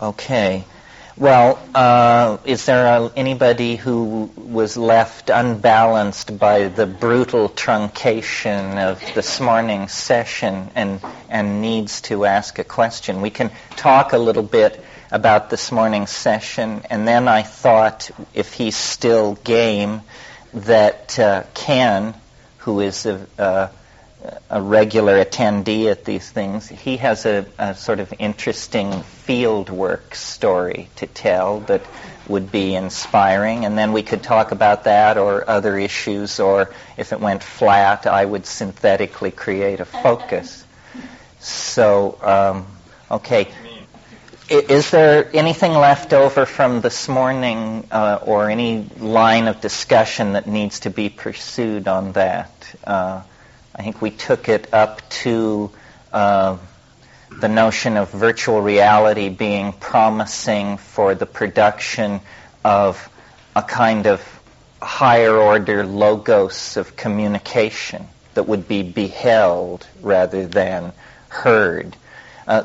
Okay. Well, is there anybody who was left unbalanced by the brutal truncation of this morning's session and needs to ask a question? We can talk a little bit about this morning's session, and then I thought, if he's still game, that Ken, who is a regular attendee at these things, he has a sort of interesting fieldwork story to tell that would be inspiring, and then we could talk about that or other issues, or if it went flat, I would synthetically create a focus. So, okay. Is there anything left over from this morning or any line of discussion that needs to be pursued on that? I think we took it up to the notion of virtual reality being promising for the production of a kind of higher order logos of communication that would be beheld rather than heard.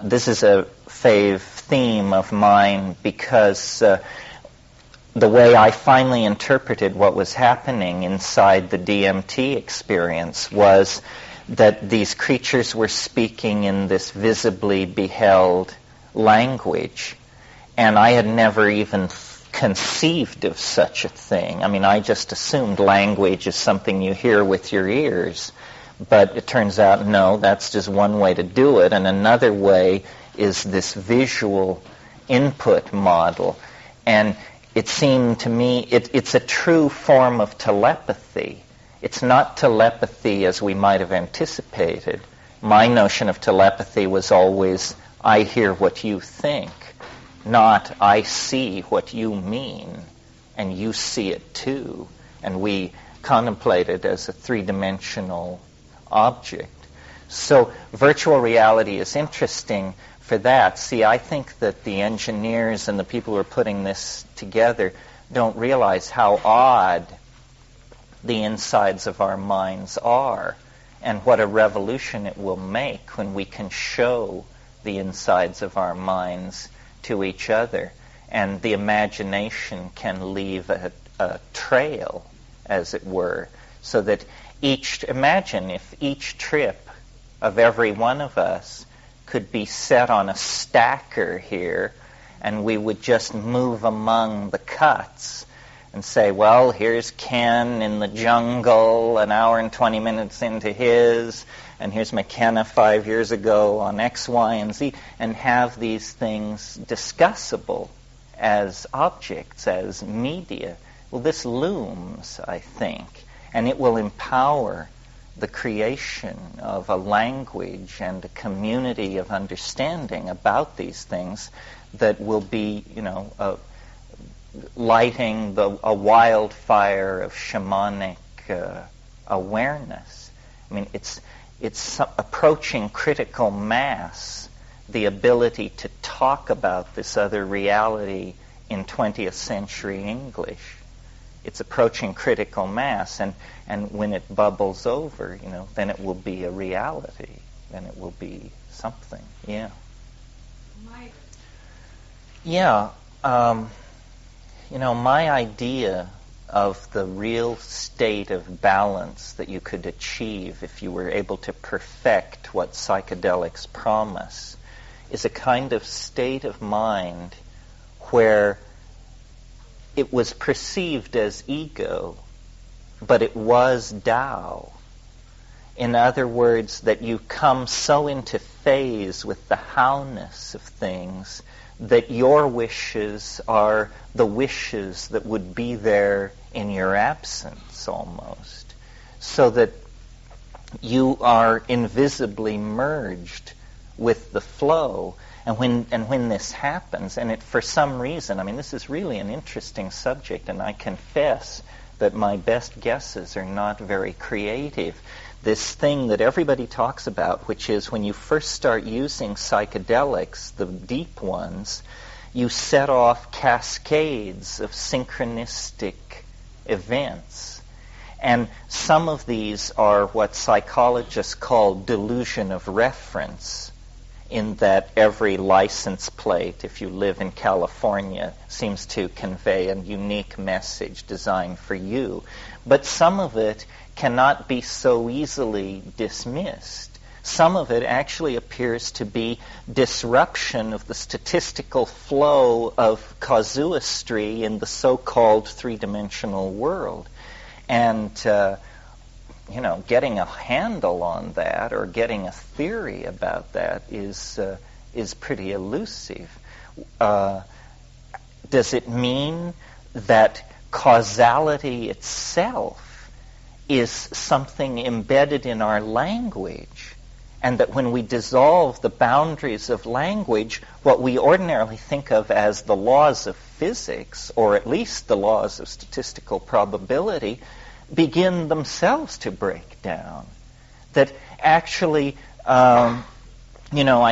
This is a fave theme of mine because the way I finally interpreted what was happening inside the DMT experience was that these creatures were speaking in this visibly beheld language, and I had never even conceived of such a thing. I mean, I just assumed language is something you hear with your ears, but it turns out, no, that's just one way to do it, and another way is this visual input model. And it seemed to me it's a true form of telepathy. It's not telepathy as we might have anticipated. My notion of telepathy was always, I hear what you think, not I see what you mean, and you see it too. And we contemplate it as a three-dimensional object. So virtual reality is interesting for that. See, I think that the engineers and the people who are putting this together don't realize how odd the insides of our minds are, and what a revolution it will make when we can show the insides of our minds to each other, and the imagination can leave a trail, as it were, so that imagine if each trip of every one of us could be set on a stacker here, and we would just move among the cuts and say, well, here's Ken in the jungle an hour and 20 minutes into his, and here's McKenna 5 years ago on X, Y, and Z, and have these things discussable as objects, as media. Well, this looms, I think, and it will empower the creation of a language and a community of understanding about these things that will be, lighting a wildfire of shamanic awareness. I mean, it's approaching critical mass, the ability to talk about this other reality in 20th century English. It's approaching critical mass, and when it bubbles over, then it will be a reality. Then it will be something. Yeah. Yeah. My idea of the real state of balance that you could achieve if you were able to perfect what psychedelics promise is a kind of state of mind where it was perceived as ego, but it was Tao. In other words, that you come so into phase with the how-ness of things that your wishes are the wishes that would be there in your absence almost, so that you are invisibly merged with the flow. And when this happens, and it for some reason, I mean, this is really an interesting subject, and I confess that my best guesses are not very creative. This thing that everybody talks about, which is when you first start using psychedelics, the deep ones, you set off cascades of synchronistic events. And some of these are what psychologists call delusion of reference, in that every license plate, if you live in California, seems to convey a unique message designed for you. But some of it cannot be so easily dismissed. Some of it actually appears to be disruption of the statistical flow of casuistry in the so-called three-dimensional world. And, getting a handle on that or getting a theory about that is pretty elusive. Does it mean that causality itself is something embedded in our language, and that when we dissolve the boundaries of language, what we ordinarily think of as the laws of physics, or at least the laws of statistical probability, begin themselves to break down? That actually, I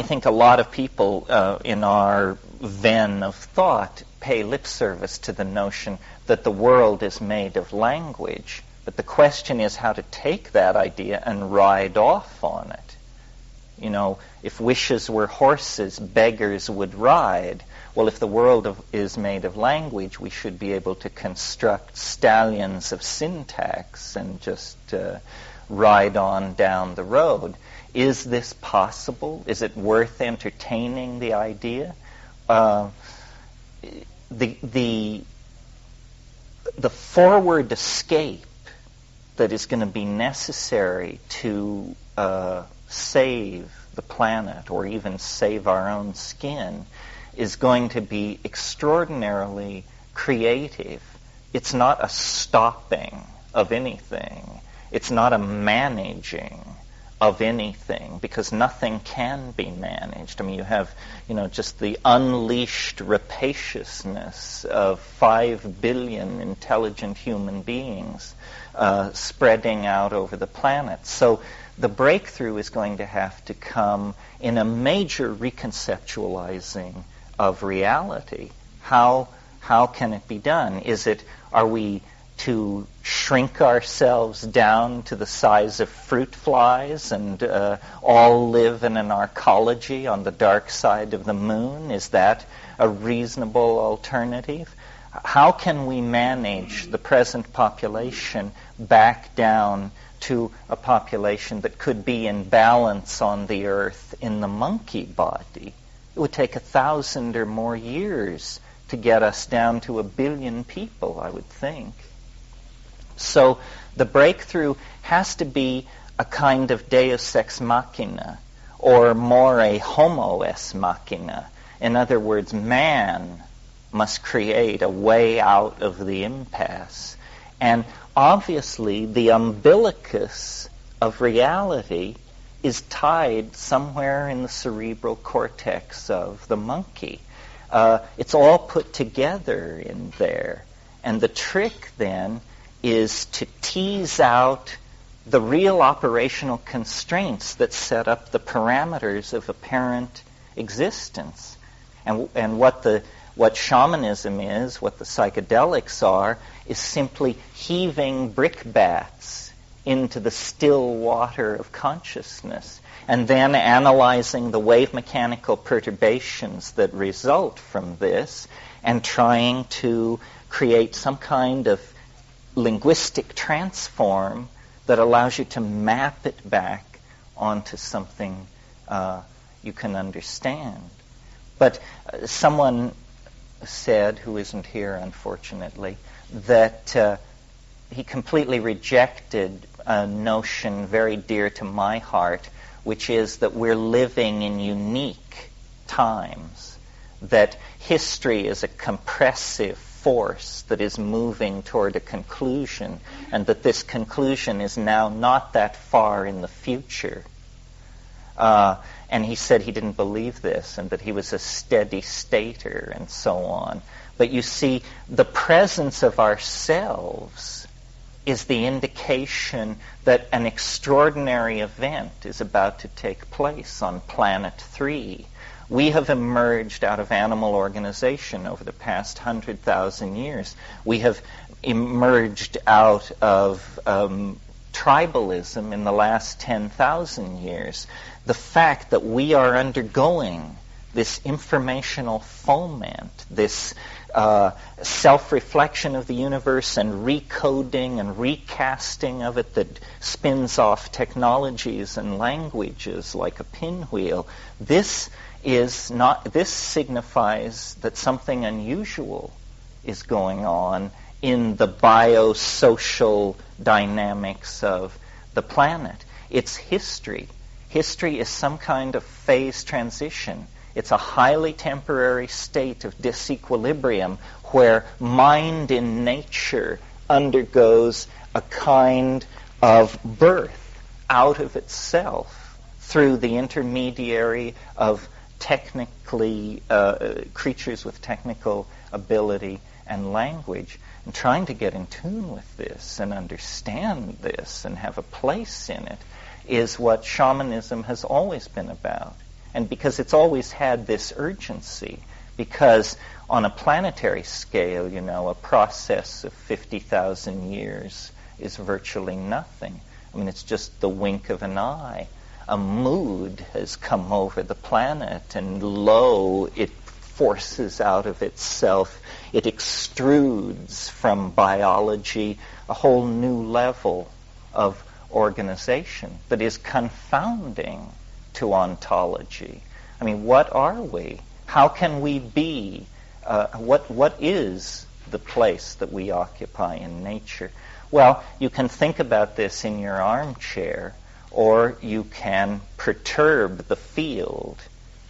think a lot of people in our ven of thought pay lip service to the notion that the world is made of language. But the question is how to take that idea and ride off on it. If wishes were horses, beggars would ride. Well, if the world is made of language, we should be able to construct stallions of syntax and just ride on down the road. Is this possible? Is it worth entertaining the idea? The forward escape that is going to be necessary to save the planet or even save our own skin is going to be extraordinarily creative. It's not a stopping of anything. It's not a managing of anything, because nothing can be managed. I mean, you have, just the unleashed rapaciousness of 5 billion intelligent human beings spreading out over the planet. So the breakthrough is going to have to come in a major reconceptualizing of reality. How can it be done? Are we to shrink ourselves down to the size of fruit flies and all live in an arcology on the dark side of the moon? Is that a reasonable alternative? How can we manage the present population back down to a population that could be in balance on the earth in the monkey body? It would take 1,000 or more years to get us down to 1 billion people, I would think. So the breakthrough has to be a kind of deus ex machina, or more a homo ex machina. In other words, man must create a way out of the impasse. And obviously, the umbilicus of reality is tied somewhere in the cerebral cortex of the monkey. It's all put together in there. And the trick then is to tease out the real operational constraints that set up the parameters of apparent existence. And what shamanism is, what the psychedelics are, is simply heaving brickbats into the still water of consciousness, and then analyzing the wave mechanical perturbations that result from this, and trying to create some kind of linguistic transform that allows you to map it back onto something you can understand. But someone said, who isn't here unfortunately, that he completely rejected a notion very dear to my heart, which is that we're living in unique times, that history is a compressive force that is moving toward a conclusion, and that this conclusion is now not that far in the future. And he said he didn't believe this, and that he was a steady stater, and so on. But you see, the presence of ourselves is the indication that an extraordinary event is about to take place on planet 3. We have emerged out of animal organization over the past 100,000 years. We have emerged out of tribalism in the last 10,000 years. the fact that we are undergoing this informational foment, this self-reflection of the universe and recoding and recasting of it that spins off technologies and languages like a pinwheel, this signifies that something unusual is going on in the biosocial dynamics of the planet. It's history. History is some kind of phase transition. It's a highly temporary state of disequilibrium where mind in nature undergoes a kind of birth out of itself through the intermediary of creatures with technical ability and language. And trying to get in tune with this and understand this and have a place in it is what shamanism has always been about. And because it's always had this urgency, because on a planetary scale, a process of 50,000 years is virtually nothing. I mean, it's just the wink of an eye. A mood has come over the planet, and lo, it forces out of itself, it extrudes from biology a whole new level of organization that is confounding to ontology. I mean, what are we? How can we be? What is the place that we occupy in nature? Well, you can think about this in your armchair, or you can perturb the field,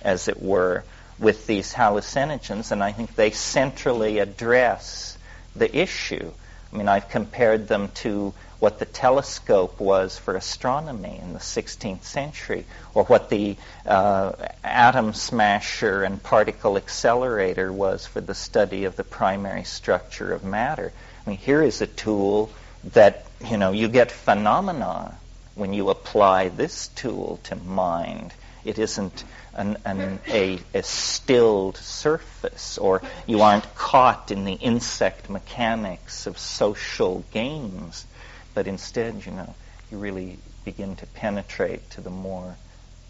as it were, with these hallucinogens, and I think they centrally address the issue. I mean, I've compared them to what the telescope was for astronomy in the 16th century, or what the atom smasher and particle accelerator was for the study of the primary structure of matter. I mean, here is a tool that, you get phenomena when you apply this tool to mind. It isn't a stilled surface, or you aren't caught in the insect mechanics of social games, but instead, you really begin to penetrate to the more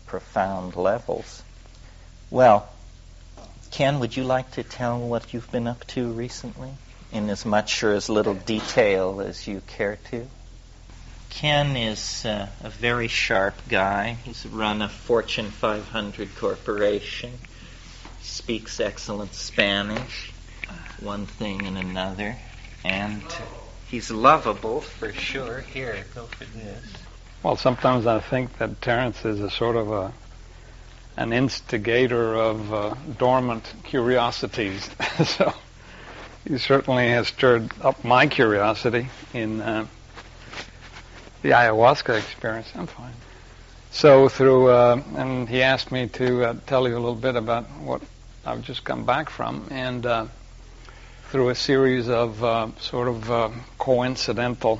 profound levels. Well, Ken, would you like to tell what you've been up to recently, in as much or as little detail as you care to? Ken is a very sharp guy. He's run a Fortune 500 corporation, speaks excellent Spanish, one thing and another, and he's lovable for sure. Here, go for this. Well, sometimes I think that Terence is a sort of an instigator of dormant curiosities. So he certainly has stirred up my curiosity in the ayahuasca experience. I'm fine. So and he asked me to tell you a little bit about what I've just come back from, and through a series of coincidental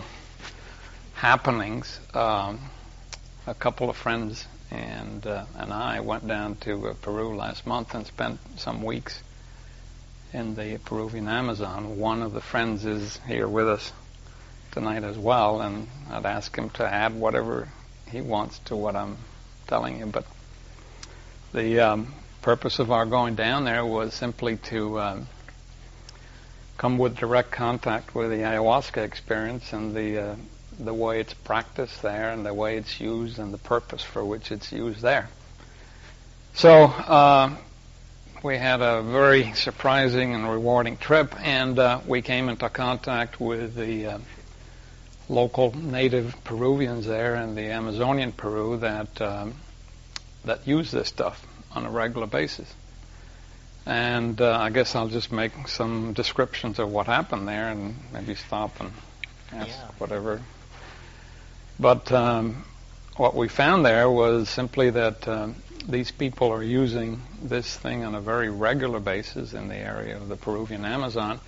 happenings, a couple of friends and I went down to Peru last month and spent some weeks in the Peruvian Amazon. One of the friends is here with us tonight as well, and I'd ask him to add whatever he wants to what I'm telling you. But the purpose of our going down there was simply to come with direct contact with the ayahuasca experience and the way it's practiced there and the way it's used and the purpose for which it's used there. So we had a very surprising and rewarding trip, and we came into contact with the local native Peruvians there in the Amazonian Peru that use this stuff on a regular basis. And I guess I'll just make some descriptions of what happened there and maybe stop and ask whatever. But what we found there was simply that these people are using this thing on a very regular basis in the area of the Peruvian Amazon.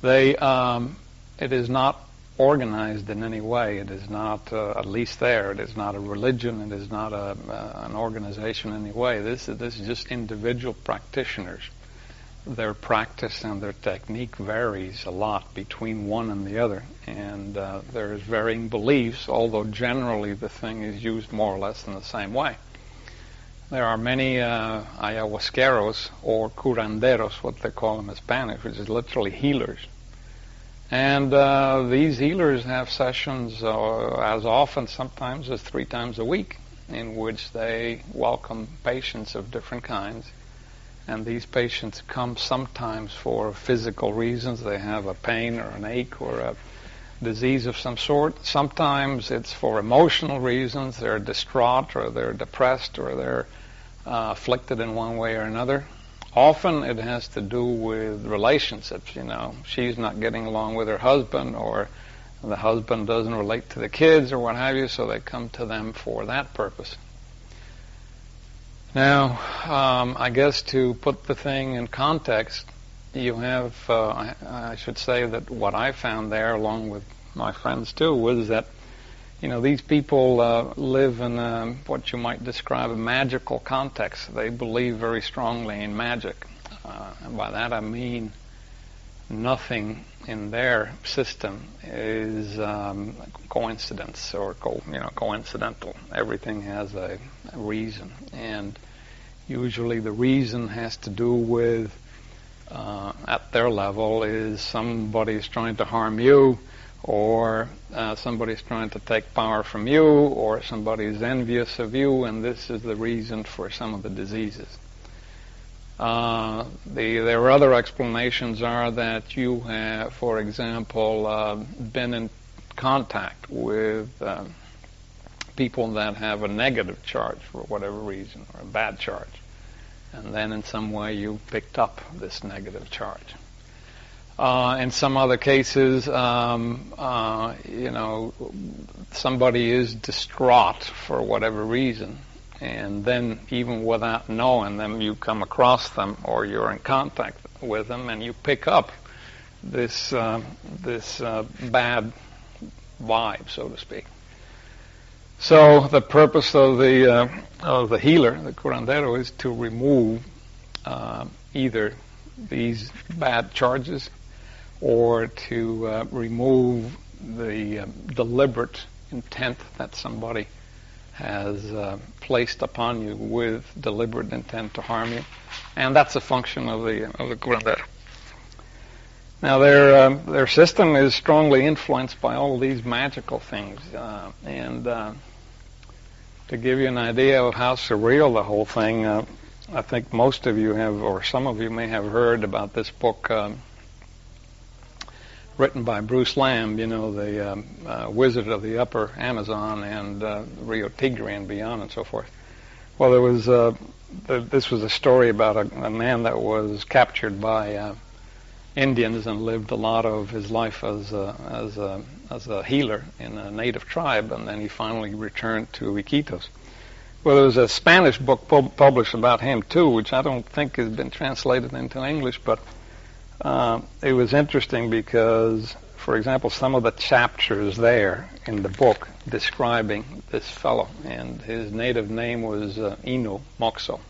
It is not organized in any way. It is not, at least there, it is not a religion. It is not an organization in any way. This is just individual practitioners. Their practice and their technique varies a lot between one and the other, and there's varying beliefs, although generally the thing is used more or less in the same way. There are many ayahuasqueros, or curanderos, what they call them in Spanish, which is literally healers. And these healers have sessions as often, sometimes as 3 times a week, in which they welcome patients of different kinds. And these patients come sometimes for physical reasons. They have a pain or an ache or a disease of some sort. Sometimes it's for emotional reasons. They're distraught, or they're depressed, or they're afflicted in one way or another. Often it has to do with relationships. She's not getting along with her husband, or the husband doesn't relate to the kids, or what have you, so they come to them for that purpose. Now, I guess to put the thing in context, you have, I should say that what I found there, along with my friends too, was that, these people live in what you might describe a magical context. They believe very strongly in magic. And by that I mean nothing in their system is coincidence or coincidental. Everything has a reason. And usually the reason has to do with, at their level, is somebody's trying to harm you, or somebody's trying to take power from you, or somebody's envious of you, and this is the reason for some of the diseases. Their other explanations are that you have, for example, been in contact with people that have a negative charge for whatever reason, or a bad charge, and then in some way you picked up this negative charge. In some other cases, somebody is distraught for whatever reason, and then even without knowing them, you come across them, or you're in contact with them, and you pick up this bad vibe, so to speak. So the purpose of the healer, the curandero, is to remove either these bad charges, or to remove the deliberate intent that somebody has placed upon you with deliberate intent to harm you, and that's a function of the curandero. Now, their system is strongly influenced by all of these magical things, and to give you an idea of how surreal the whole thing, I think most of you have, or some of you may have heard about this book written by Bruce Lamb, the Wizard of the Upper Amazon and Rio Tigre and beyond and so forth. Well, there was this was a story about a man that was captured by Indians and lived a lot of his life as a healer in a native tribe, and then he finally returned to Iquitos. Well, there was a Spanish book published about him too, which I don't think has been translated into English, but it was interesting because, for example, some of the chapters there in the book describing this fellow, and his native name was Ino Moxo.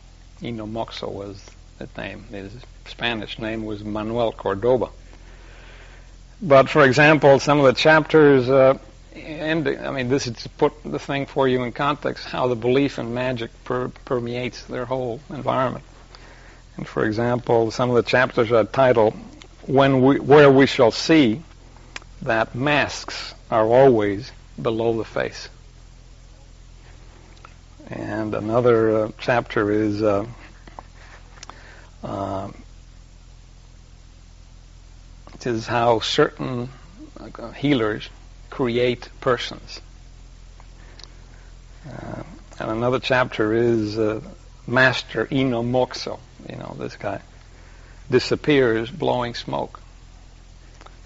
Ino Moxo was his name. His Spanish name was Manuel Cordoba. But, for example, some of the chapters, this is to put the thing for you in context, how the belief in magic permeates their whole environment. And for example, some of the chapters are titled, Where We Shall See That Masks Are Always Below the Face. And another chapter is it is how certain healers create persons. And another chapter is Master Ino Moxo. This guy disappears blowing smoke.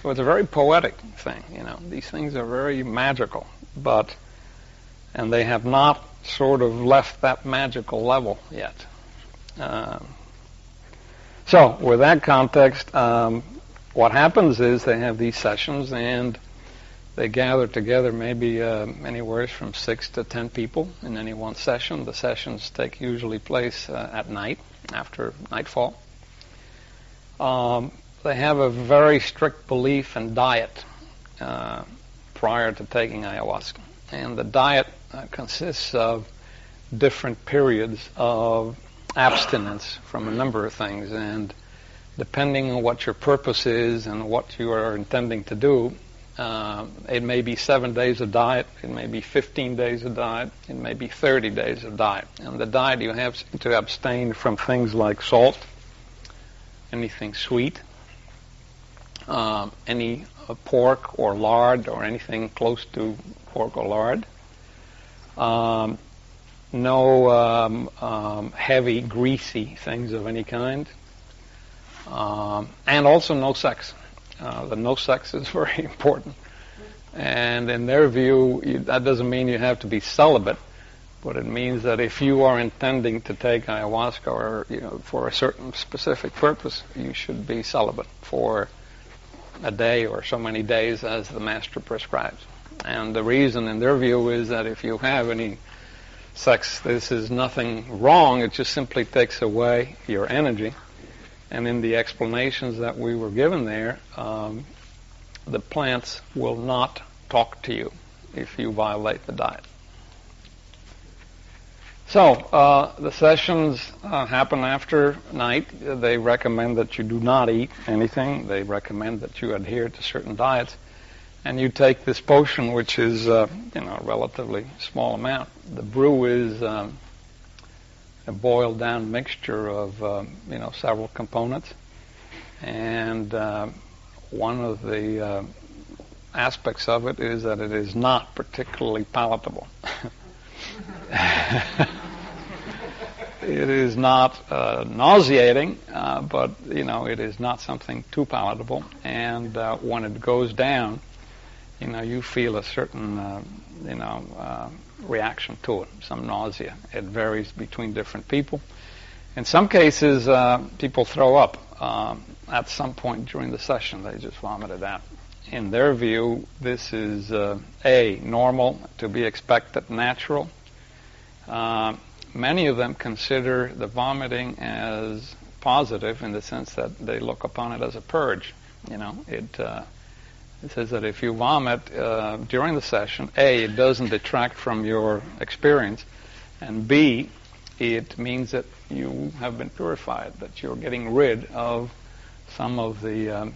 So it's a very poetic thing, These things are very magical, and they have not sort of left that magical level yet. So with that context, what happens is they have these sessions, and they gather together maybe anywhere from 6 to 10 people in any one session. The sessions take usually place at night, after nightfall. They have a very strict belief in diet prior to taking ayahuasca. And the diet consists of different periods of abstinence from a number of things, and depending on what your purpose is and what you are intending to do, it may be 7 days of diet, it may be 15 days of diet, it may be 30 days of diet. And the diet, you have to abstain from things like salt, anything sweet, any pork or lard or anything close to pork or lard. No heavy, greasy things of any kind. And also no sex. The no sex is very important. And in their view, that doesn't mean you have to be celibate, but it means that if you are intending to take ayahuasca or for a certain specific purpose, you should be celibate for a day or so many days as the master prescribes. And the reason in their view is that if you have any sex, this is nothing wrong, it just simply takes away your energy. And in the explanations that we were given there, the plants will not talk to you if you violate the diet. So, the sessions happen after night. They recommend that you do not eat anything. They recommend that you adhere to certain diets. And you take this potion, which is, a relatively small amount. The brew is a boiled down mixture of, several components. And one of the aspects of it is that it is not particularly palatable. It is not nauseating, but, it is not something too palatable. And when it goes down, you feel a certain, reaction to it, some nausea. It varies between different people. In some cases, people throw up at some point during the session. They just vomit it out. In their view, this is normal, to be expected, natural. Many of them consider the vomiting as positive in the sense that they look upon it as a purge. It says that if you vomit during the session, A, it doesn't detract from your experience, and B, it means that you have been purified, that you're getting rid of some of the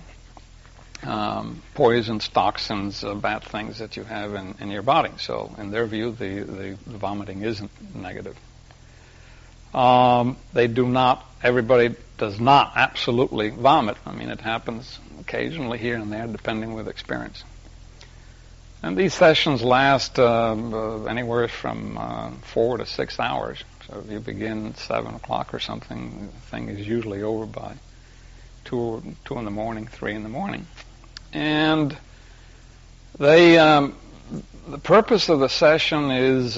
poisons, toxins, bad things that you have in your body. So in their view, the vomiting isn't negative. Everybody does not absolutely vomit. I mean, it happens occasionally here and there, depending with experience. And these sessions last anywhere from 4 to 6 hours. So if you begin at 7 o'clock or something, the thing is usually over by 2 in the morning, 3 in the morning. And the purpose of the session is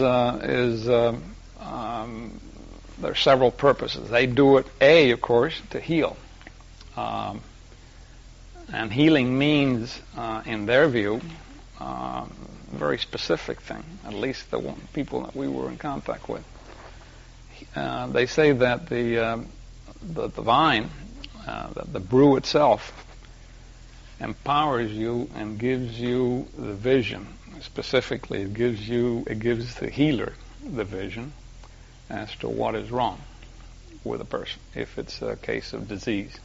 there are several purposes. They do it, A, of course, to heal. And healing means, in their view, a very specific thing, at least the people that we were in contact with. They say that the vine, the brew itself, empowers you and gives you the vision. Specifically, it gives the healer the vision as to what is wrong with a person, if it's a case of disease.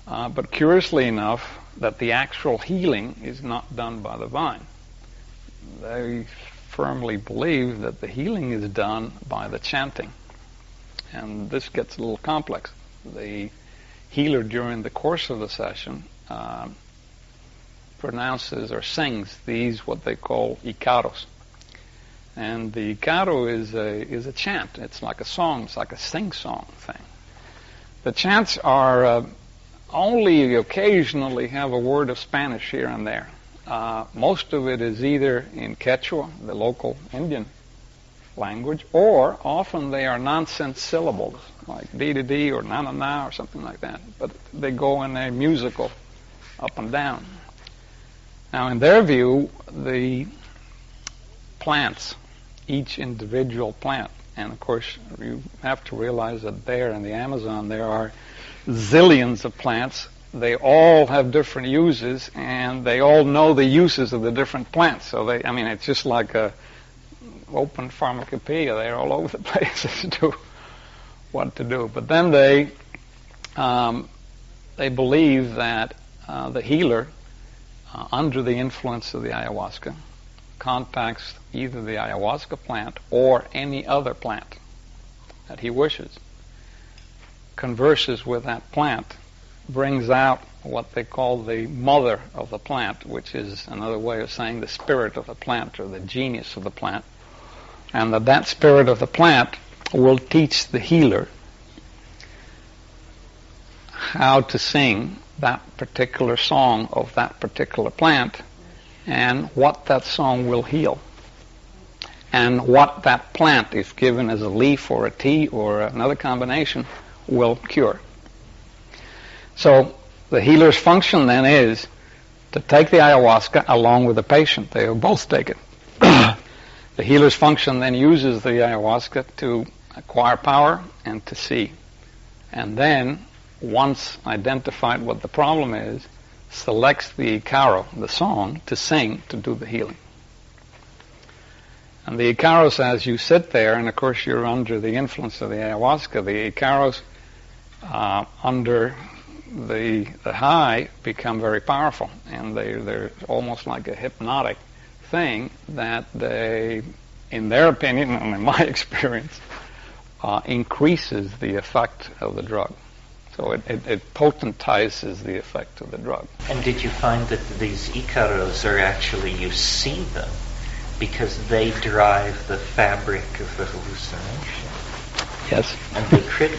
But curiously enough, that the actual healing is not done by the vine. They firmly believe that the healing is done by the chanting. And this gets a little complex. The healer, during the course of the session, pronounces or sings these, what they call icaros. And the icaro is a chant. It's like a song. It's like a sing-song thing. The chants are only occasionally have a word of Spanish here and there. Most of it is either in Quechua, the local Indian language, or often they are nonsense syllables, like dee-dee-dee or na-na-na or something like that. But they go in a musical up and down. Now, in their view, the plants, each individual plant, and of course you have to realize that there in the Amazon there are zillions of plants. They all have different uses, and they all know the uses of the different plants. So it's just like open pharmacopoeia. They're all over the place as to what to do. But then they believe that the healer, under the influence of the ayahuasca, contacts either the ayahuasca plant or any other plant that he wishes, converses with that plant, brings out what they call the mother of the plant, which is another way of saying the spirit of the plant or the genius of the plant, and that spirit of the plant will teach the healer how to sing that particular song of that particular plant and what that song will heal and what that plant, if given as a leaf or a tea or another combination, will cure. So the healer's function then is to take the ayahuasca along with the patient. They will both take it. The healer's function then uses the ayahuasca to acquire power and to see. And then, once identified what the problem is, selects the Icaro, the song, to sing to do the healing. And the Icaros, as you sit there, and of course you're under the influence of the ayahuasca, the Icaros under the high become very powerful, and they're almost like a hypnotic thing that they, in their opinion and in my experience, increases the effect of the drug. So it potentizes the effect of the drug. And did you find that these Icaros are actually, you see them, because they drive the fabric of the hallucination? Yes. And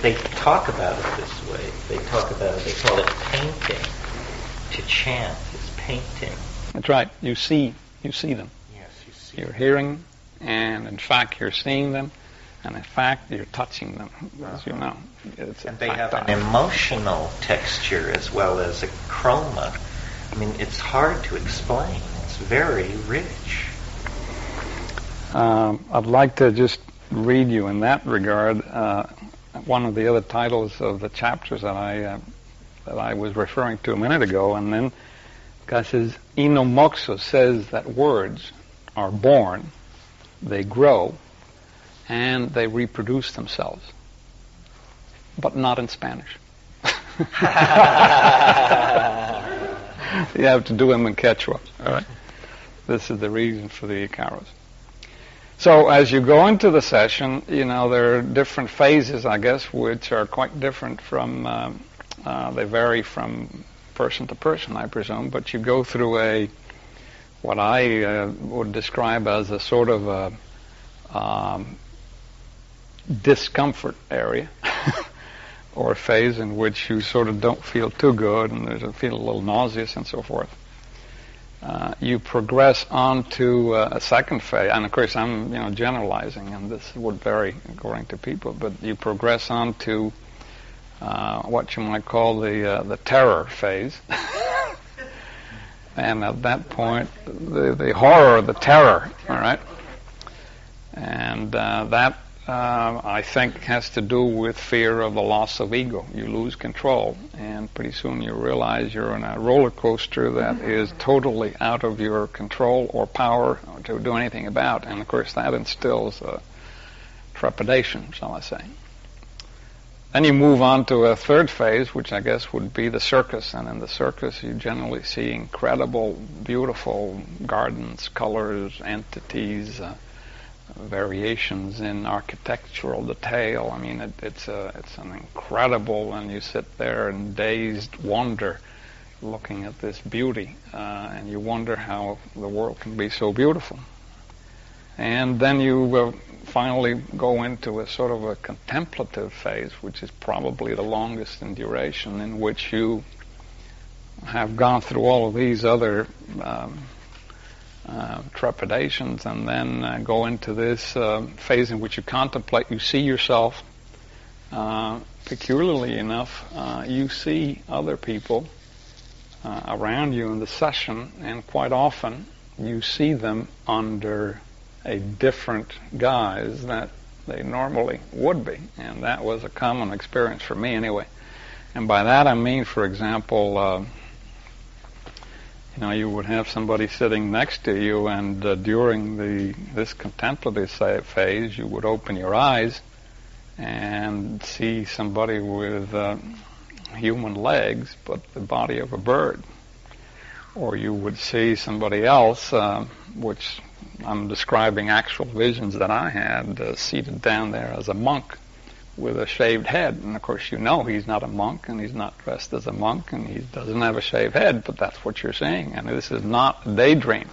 they talk about it this way. They talk about it, they call it painting. To chant is painting. That's right. You see them. Yes, you see. You're hearing, and in fact you're seeing them, and in fact you're touching them, as you know. And they have an emotional texture as well as a chroma. I mean, it's hard to explain. It's very rich. I'd like to just read you in that regard one of the other titles of the chapters that I was referring to a minute ago, and then God says, Inomoxo says that words are born, they grow, and they reproduce themselves, but not in Spanish. You have to do them in Quechua. All right? This is the reason for the Icaros. So as you go into the session, you know, there are different phases, I guess, which are quite different from, they vary from person to person, I presume, but you go through what I would describe as a sort of a discomfort area or a phase in which you sort of don't feel too good and feel a little nauseous and so forth. You progress on to a second phase, and of course I'm generalizing, and this would vary according to people, but you progress on to what you might call the terror phase. And at that point, the horror, the terror, all right? And that, I think, has to do with fear of the loss of ego. You lose control, and pretty soon you realize you're in a roller coaster that is totally out of your control or power to do anything about. And, of course, that instills trepidation, shall I say. Then you move on to a third phase, which I guess would be the circus. And in the circus, you generally see incredible, beautiful gardens, colors, entities, variations in architectural detail. I mean, it's an incredible, and you sit there in dazed wonder looking at this beauty, and you wonder how the world can be so beautiful. And then you finally go into a sort of a contemplative phase, which is probably the longest in duration, in which you have gone through all of these other trepidations, and then go into this phase in which you contemplate. You see yourself. Peculiarly enough, you see other people around you in the session, and quite often you see them under a different guise that they normally would be, and that was a common experience for me anyway. And by that I mean, for example, You would have somebody sitting next to you, and during this contemplative phase, you would open your eyes and see somebody with human legs, but the body of a bird. Or you would see somebody else, which I'm describing actual visions that I had, seated down there as a monk with a shaved head. And of course he's not a monk, and he's not dressed as a monk, and he doesn't have a shaved head, but that's what you're seeing, and this is not a daydream.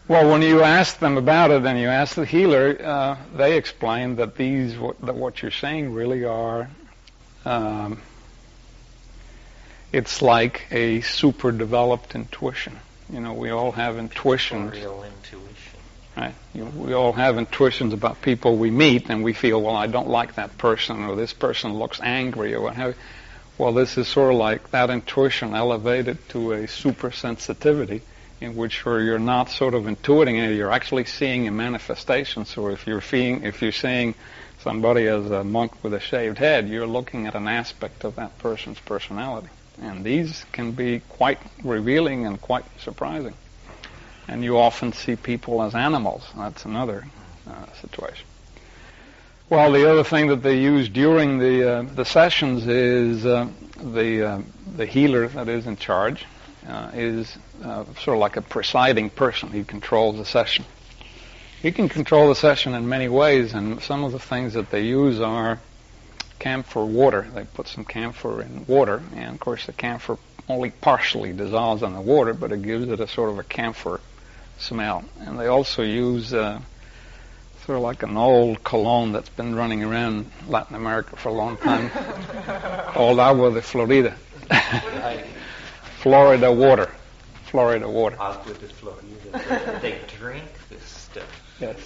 Well, when you ask them about it and you ask the healer, they explain that what you're saying really are, it's like a super developed intuition. We all have intuitions. Real intuition. Right? We all have intuitions about people we meet, and we feel, well, I don't like that person, or this person looks angry, or what have you. Well, this is sort of like that intuition elevated to a super sensitivity, in which you're not sort of intuiting it, you're actually seeing a manifestation. So if you're seeing somebody as a monk with a shaved head, you're looking at an aspect of that person's personality. And these can be quite revealing and quite surprising. And you often see people as animals. That's another situation. Well, the other thing that they use during the sessions is the healer that is in charge is sort of like a presiding person. He controls the session. He can control the session in many ways, and some of the things that they use are camphor water. They put some camphor in water, and of course the camphor only partially dissolves in the water, but it gives it a sort of a camphor smell. And they also use sort of like an old cologne that's been running around Latin America for a long time, called Agua de Florida. Florida water. Agua de Florida. They drink this stuff. Yes.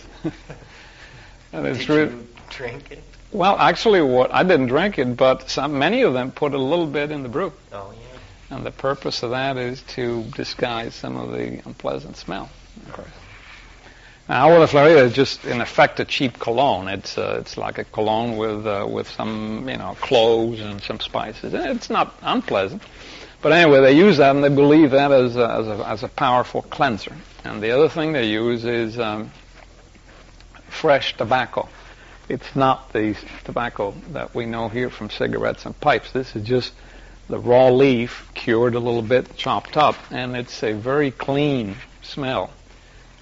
And Did you drink it? Well, actually, I didn't drink it, but many of them put a little bit in the brew. Oh, yeah. And the purpose of that is to disguise some of the unpleasant smell, of course. Now, Agua de Florida is just, in effect, a cheap cologne. It's like a cologne with some, cloves and some spices. It's not unpleasant. But anyway, they use that, and they believe that as a powerful cleanser. And the other thing they use is fresh tobacco. It's not the tobacco that we know here from cigarettes and pipes. This is just the raw leaf, cured a little bit, chopped up, and it's a very clean smell.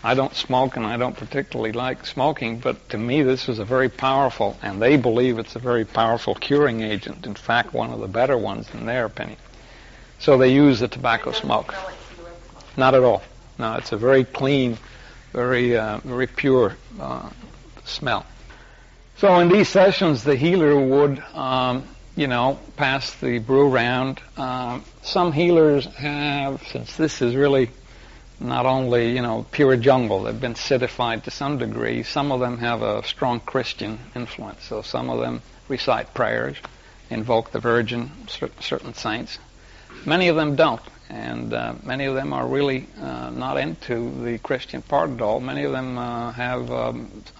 I don't smoke, and I don't particularly like smoking, but to me this is a very powerful, and they believe it's a very powerful curing agent. In fact, one of the better ones in their opinion. So they use the tobacco smoke. Not at all. No, it's a very clean, very pure smell. So in these sessions, the healer would, pass the brew around. Some healers have, since this is really not only, pure jungle, they've been citified to some degree, some of them have a strong Christian influence. So some of them recite prayers, invoke the Virgin, certain saints. Many of them don't, and many of them are really not into the Christian part at all. Many of them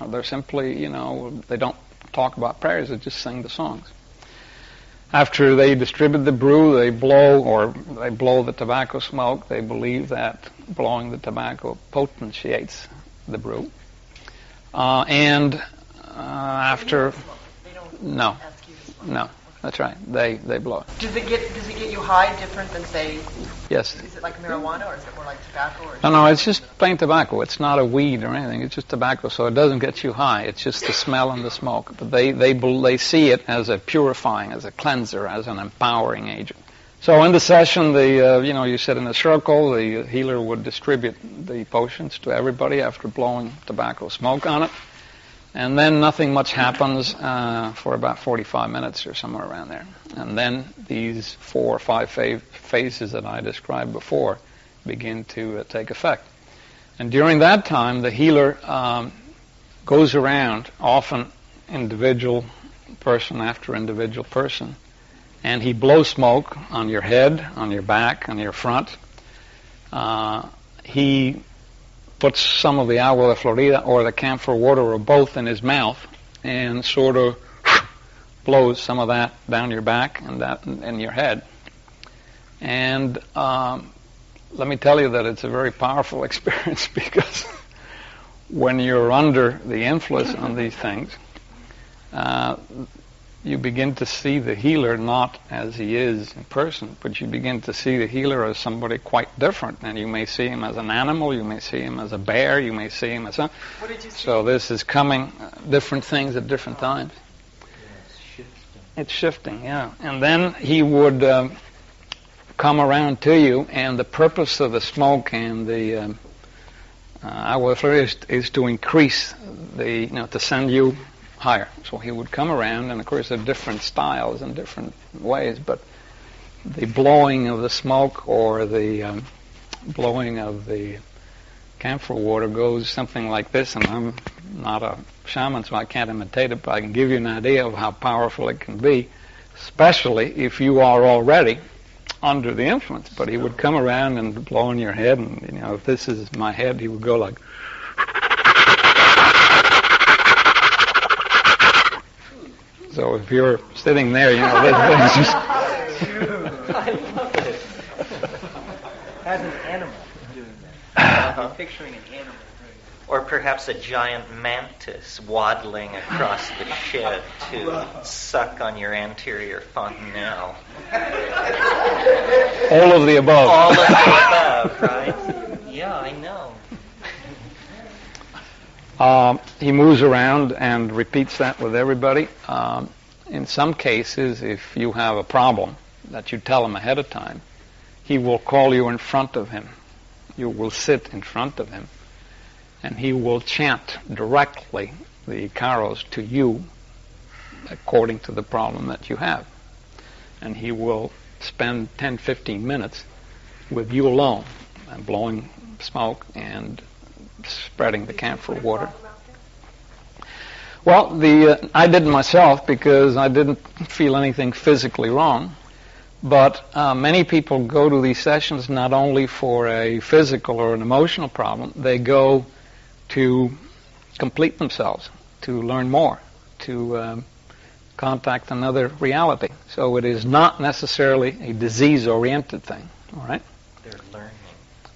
they're simply, they don't talk about prayers, they just sing the songs. After they distribute the brew, they blow the tobacco smoke. They believe that blowing the tobacco potentiates the brew. After... No. That's right. They blow it. Does it get you high different than, say... Yes. Is it like marijuana, or is it more like tobacco? No, it's just plain tobacco. It's not a weed or anything. It's just tobacco, so it doesn't get you high. It's just the smell and the smoke. But they see it as a purifying, as a cleanser, as an empowering agent. So in the session, you sit in a circle. The healer would distribute the potions to everybody after blowing tobacco smoke on it. And then nothing much happens for about 45 minutes or somewhere around there. And then these 4 or 5 phases that I described before begin to take effect. And during that time, the healer goes around, often individual person after individual person, and he blows smoke on your head, on your back, on your front. He puts some of the agua de Florida or the camphor water or both in his mouth and sort of blows some of that down your back and that in your head. And let me tell you that it's a very powerful experience, because when you're under the influence on these things, you begin to see the healer not as he is in person, but you begin to see the healer as somebody quite different. And you may see him as an animal, you may see him as a bear, you may see him as a... What did you see? So this is coming, different things at different times. It's shifting, yeah. And then he would come around to you, and the purpose of the smoke and the ayahuasca is to increase the, to send you higher. So he would come around, and of course there are different styles and different ways, but the blowing of the smoke or the blowing of the camphor water goes something like this, and I'm not a shaman, so I can't imitate it, but I can give you an idea of how powerful it can be, especially if you are already under the influence. But he would come around and blow in your head, and if this is my head, he would go like... So if you're sitting there, this is just... I love it. As an animal doing that. I'm picturing an animal. Or perhaps a giant mantis waddling across the shed to suck on your anterior fontanelle. All of the above. All of the above, right? Yeah, I know. He moves around and repeats that with everybody. In some cases, if you have a problem that you tell him ahead of time, he will call you in front of him. You will sit in front of him, and he will chant directly the carols to you according to the problem that you have. And he will spend 10, 15 minutes with you alone and blowing smoke and spreading the camphor water. Well, I did it myself because I didn't feel anything physically wrong. But many people go to these sessions not only for a physical or an emotional problem, they go to complete themselves, to learn more, to contact another reality. So it is not necessarily a disease-oriented thing, all right? They're learning.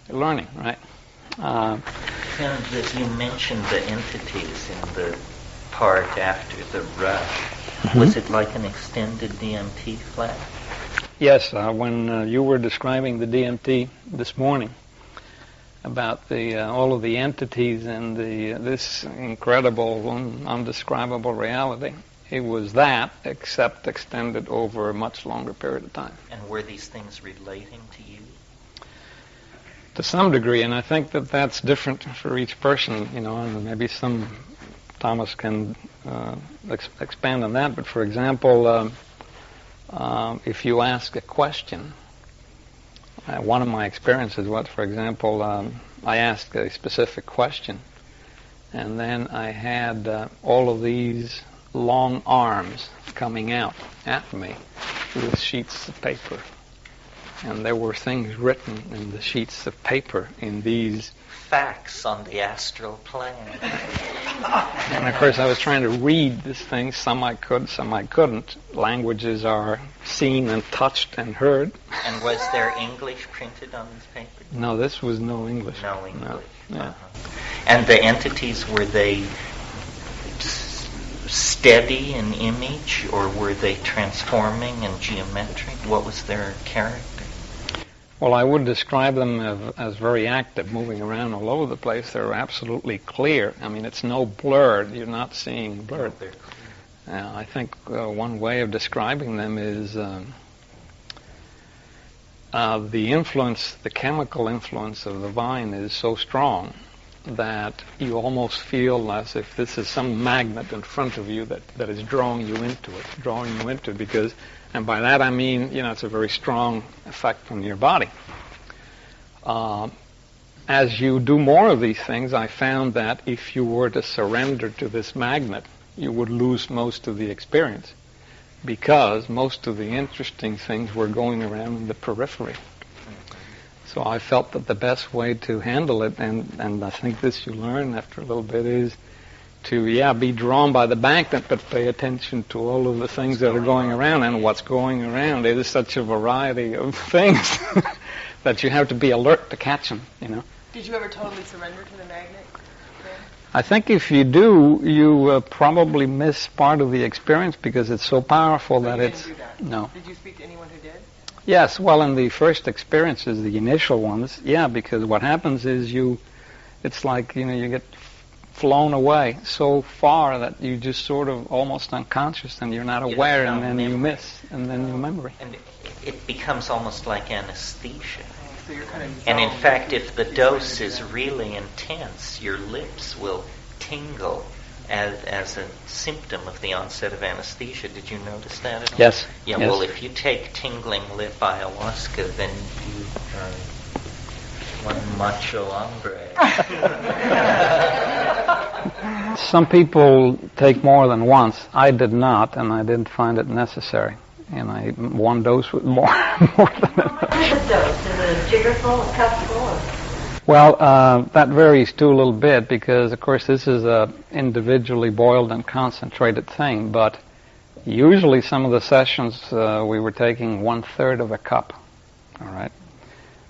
They're learning, right? And that you mentioned the entities in the part after the rush. Mm-hmm. Was it like an extended DMT flash? Yes, when you were describing the DMT this morning about the all of the entities and this incredible, undescribable reality, it was that, except extended over a much longer period of time. And were these things relating to you? To some degree, and I think that that's different for each person, and maybe Thomas can expand on that, but for example, if you ask a question, one of my experiences was, for example, I asked a specific question, and then I had all of these long arms coming out at me with sheets of paper. And there were things written in the sheets of paper in these... facts on the astral plane. And of course I was trying to read these things. Some I could, some I couldn't. Languages are seen and touched and heard. And was there English printed on this paper? No, this was no English. No English. No. Yeah. Uh-huh. And the entities, were they steady in image, or were they transforming and geometric? What was their character? Well, I would describe them as very active, moving around all over the place. They're absolutely clear. I mean, it's no blurred. You're not seeing blurred. I think one way of describing them is the influence, the chemical influence of the vine is so strong that you almost feel as if this is some magnet in front of you that is drawing you into it, because... And by that I mean, it's a very strong effect on your body. As you do more of these things, I found that if you were to surrender to this magnet, you would lose most of the experience, because most of the interesting things were going around in the periphery. So I felt that the best way to handle it, and I think this you learn after a little bit, is be drawn by the magnet, but pay attention to all of the things that are going around. And what's going around is such a variety of things that you have to be alert to catch them, Did you ever totally surrender to the magnet? I think if you do, you probably miss part of the experience because it's so powerful that it's... Do that. No. Did you speak to anyone who did? Yes, well, in the first experiences, the initial ones, because what happens is it's like, you get flown away so far that you just sort of almost unconscious and you're not aware, and then you miss, and then your memory. And it becomes almost like anesthesia. So you're kind of And in fact, if the dose is really intense, your lips will tingle as a symptom of the onset of anesthesia. Did you notice that at all? Yes. Yeah, yes. well, if you take tingling lip ayahuasca, then you are one macho hombre. Some people take more than once. I did not, and I didn't find it necessary. And one dose was more than enough. What is the dose? Is it a jiggerful, a cupful? Or? Well, that varies too a little bit because, of course, this is a individually boiled and concentrated thing. But usually, some of the sessions we were taking 1/3 of a cup. All right.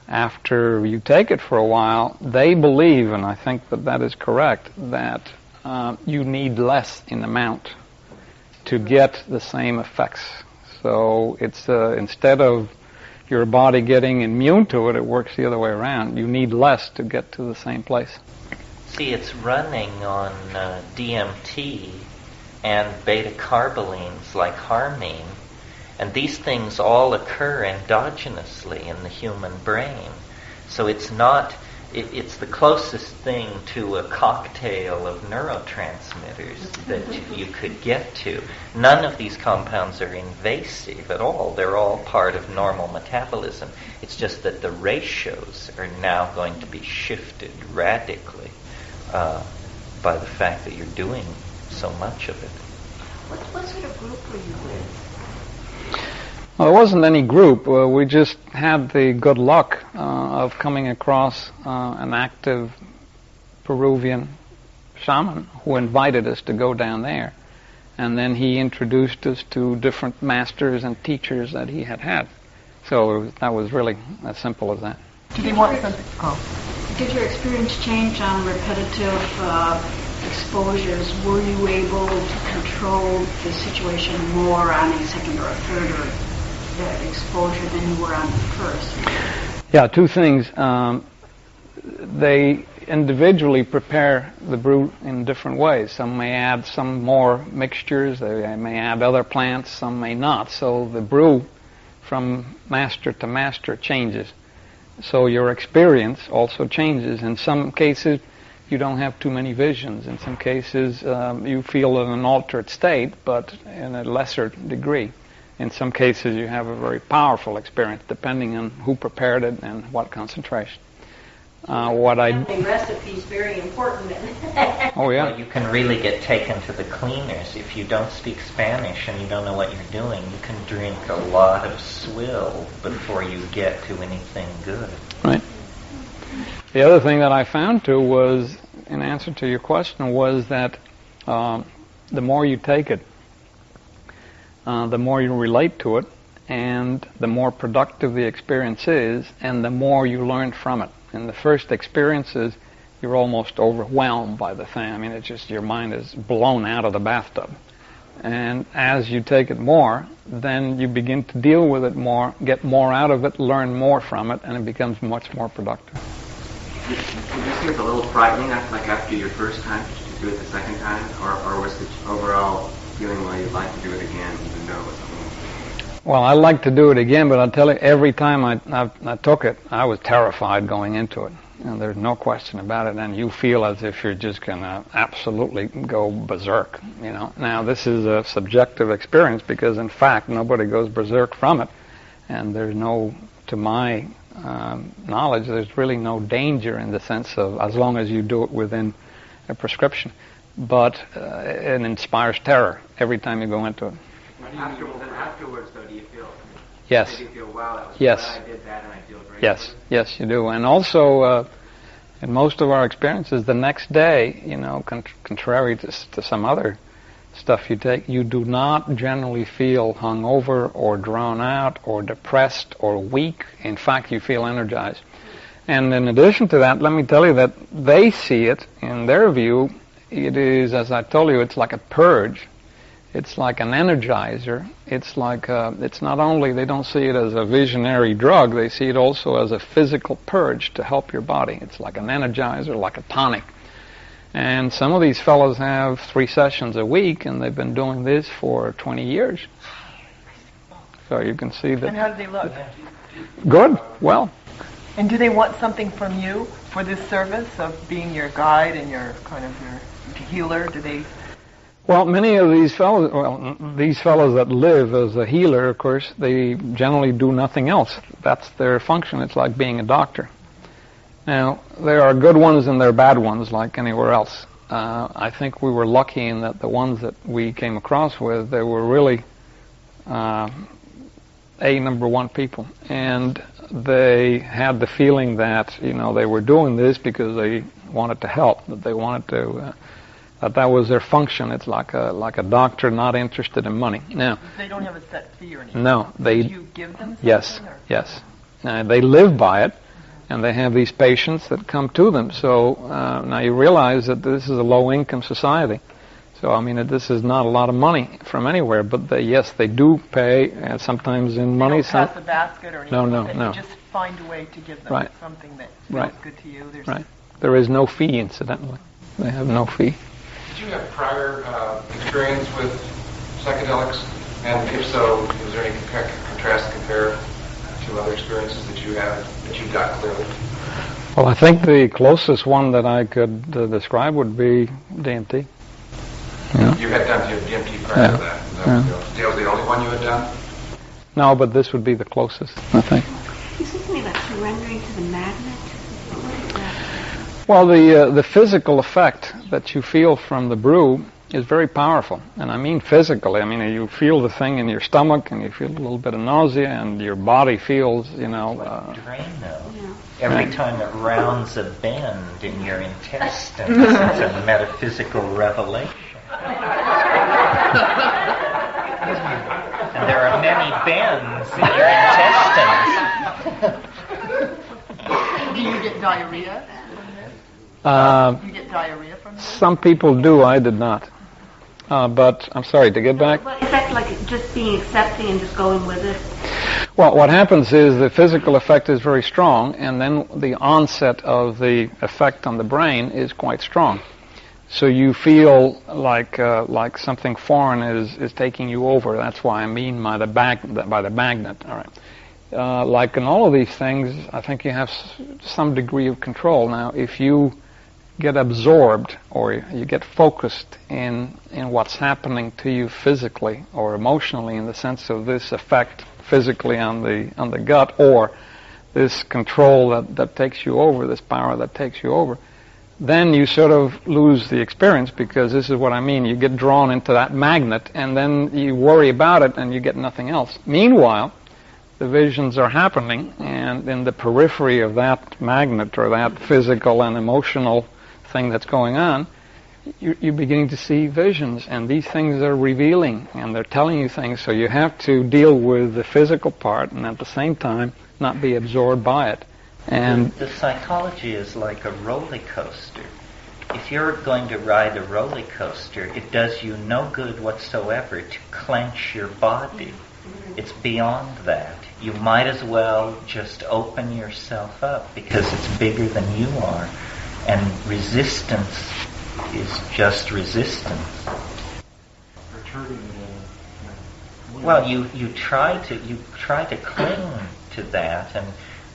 After you take it for a while, they believe, and I think that is correct, that you need less in amount to get the same effects. So it's instead of your body getting immune to it, it works the other way around. You need less to get to the same place. See, it's running on DMT and beta-carbolines like harmine, and these things all occur endogenously in the human brain. So it's not, it's the closest thing to a cocktail of neurotransmitters that you could get to. None of these compounds are invasive at all. They're all part of normal metabolism. It's just that the ratios are now going to be shifted radically by the fact that you're doing so much of it. What sort of group were you with? Well, there wasn't any group. We just had the good luck of coming across an active Peruvian shaman who invited us to go down there. And then he introduced us to different masters and teachers that he had. So that was really as simple as that. Do they want something? Oh. Did your experience change on repetitive exposures? Were you able to control the situation more on a second or a third or exposure than you were on the first? Yeah, two things. They individually prepare the brew in different ways. Some may add some more mixtures, they may add other plants, some may not. So the brew from master to master changes. So your experience also changes. In some cases, you don't have too many visions. In some cases, you feel in an altered state, but in a lesser degree. In some cases, you have a very powerful experience, depending on who prepared it and what concentration. Family recipe is very important. Oh, yeah. Well, you can really get taken to the cleaners. If you don't speak Spanish and you don't know what you're doing, you can drink a lot of swill before you get to anything good. Right. The other thing that I found, too, was, in answer to your question, was that the more you take it, the more you relate to it, and the more productive the experience is, and the more you learn from it. In the first experiences, you're almost overwhelmed by the thing. I mean, it's just your mind is blown out of the bathtub. And as you take it more, then you begin to deal with it more, get more out of it, learn more from it, and it becomes much more productive. Did you see it a little frightening, like after your first time, to do it the second time? Or was the overall feeling where you'd like to do it again, even though it was Well, I like to do it again, but I'll tell you, every time I took it, I was terrified going into it. And there's no question about it. And you feel as if you're just going to absolutely go berserk, you know. Now, this is a subjective experience because, in fact, nobody goes berserk from it. And there's no, to my knowledge, there's really no danger in the sense of as long as you do it within a prescription. But it inspires terror every time you go into it. Afterwards, though, do you feel? Yes. Do you feel, wow, that was yes. glad I did that and I feel great? Yes, yes, you do. And also, In most of our experiences, the next day, contrary to some other stuff you take, you do not generally feel hungover or drawn out or depressed or weak. In fact, you feel energized. And in addition to that, let me tell you that they see it, in their view, it is, as I told you, it's like a purge. It's like an energizer. It's like, it's not only, they don't see it as a visionary drug, they see it also as a physical purge to help your body. It's like an energizer, like a tonic. And some of these fellows have 3 sessions a week, and they've been doing this for 20 years. So you can see that. And how do they look? Good, well. And do they want something from you for this service of being your guide and your kind of your healer? Do they? Well, many of these fellows, these fellows that live as a healer, of course, they generally do nothing else. That's their function. It's like being a doctor. Now, there are good ones and there are bad ones, like anywhere else. I think we were lucky in that the ones that we came across with, they were really number one people. And they had the feeling that, they were doing this because they wanted to help, that they wanted to... that was their function. It's like a doctor not interested in money. Now, they don't have a set fee or anything. No, they. Do you give them something? Yes, yes. They live by it, and they have these patients that come to them. So now you realize that this is a low-income society. So I mean, this is not a lot of money from anywhere, but they do pay, sometimes in money. They don't pass a basket or anything. No. You just find a way to give them something that feels good to you. There is no fee, incidentally. They have no fee. Did you have prior experience with psychedelics? And if so, is there any contrast to compare to other experiences that you had, that you got clearly? Well, I think the closest one that I could describe would be DMT. Yeah. You had done DMT prior to that. That was the only one you had done? No, but this would be the closest, I think. You said something about surrendering to the magnet. Well, the physical effect that you feel from the brew is very powerful. And I mean physically. I mean, you feel the thing in your stomach, and you feel a little bit of nausea, and your body feels, Drain, though. Every time it rounds a bend in your intestines, it's a metaphysical revelation. And there are many bends in your intestines. Do you get diarrhea? You get diarrhea from this? Some people do. I did not. But I'm sorry, to get back. Well, is that like just being accepting and just going with it? Well, what happens is the physical effect is very strong, and then the onset of the effect on the brain is quite strong. So you feel like something foreign is taking you over. That's why I mean by the magnet. All right. Like in all of these things, I think you have some degree of control. Now, if you get absorbed or you get focused in what's happening to you physically or emotionally, in the sense of this effect physically on the gut, or this control that takes you over, this power that takes you over, then you sort of lose the experience, because this is what I mean. You get drawn into that magnet, and then you worry about it, and you get nothing else. Meanwhile, the visions are happening, and in the periphery of that magnet or that physical and emotional thing that's going on, you're beginning to see visions, and these things are revealing, and they're telling you things, so you have to deal with the physical part, and at the same time, not be absorbed by it. And the psychology is like a roller coaster. If you're going to ride a roller coaster, it does you no good whatsoever to clench your body. It's beyond that. You might as well just open yourself up, because it's bigger than you are. And resistance is just resistance. Well, you try to cling to that,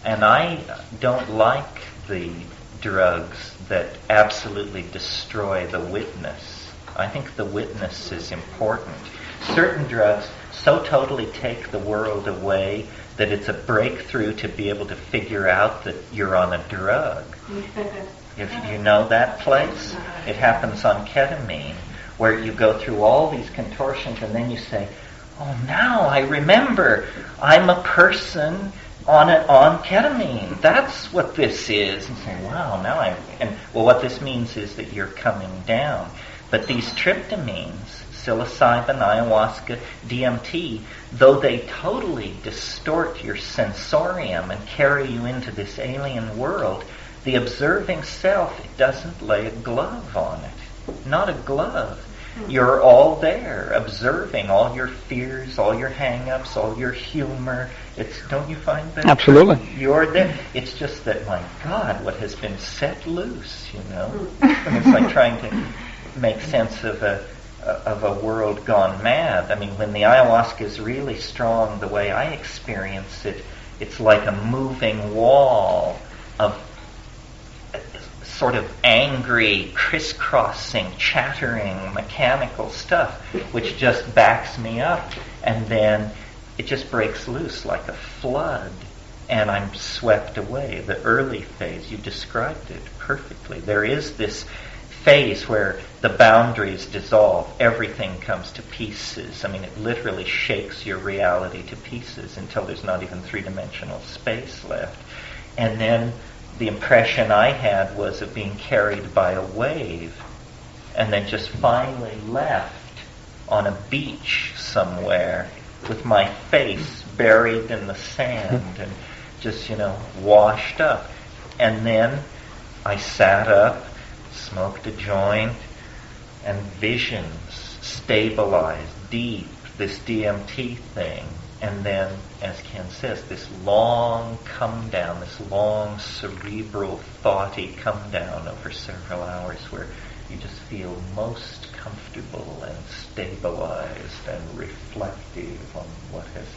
and I don't like the drugs that absolutely destroy the witness. I think the witness is important. Certain drugs so totally take the world away that it's a breakthrough to be able to figure out that you're on a drug. If you know that place, it happens on ketamine, where you go through all these contortions and then you say, oh, now I remember, I'm a person, on ketamine. That's what this is. And say, wow, what this means is that you're coming down. But these tryptamines, psilocybin, ayahuasca, DMT, though they totally distort your sensorium and carry you into this alien world, the observing self doesn't lay a glove on it. Not a glove. You're all there, observing all your fears, all your hang-ups, all your humor. Don't you find that? Absolutely. You're there. It's just that, my God, what has been set loose, And it's like trying to make sense of a world gone mad. I mean, when the ayahuasca is really strong, the way I experience it, it's like a moving wall of sort of angry, crisscrossing, chattering, mechanical stuff, which just backs me up, and then it just breaks loose like a flood, and I'm swept away. The early phase, you described it perfectly. There is this phase where the boundaries dissolve, everything comes to pieces. I mean, it literally shakes your reality to pieces until there's not even three-dimensional space left. And then the impression I had was of being carried by a wave, and then just finally left on a beach somewhere with my face buried in the sand and just, washed up. And then I sat up, smoked a joint, and visions stabilized deep, this DMT thing. And then, as Ken says, this long come down, this long cerebral, thoughty come down over several hours where you just feel most comfortable and stabilized and reflective on what has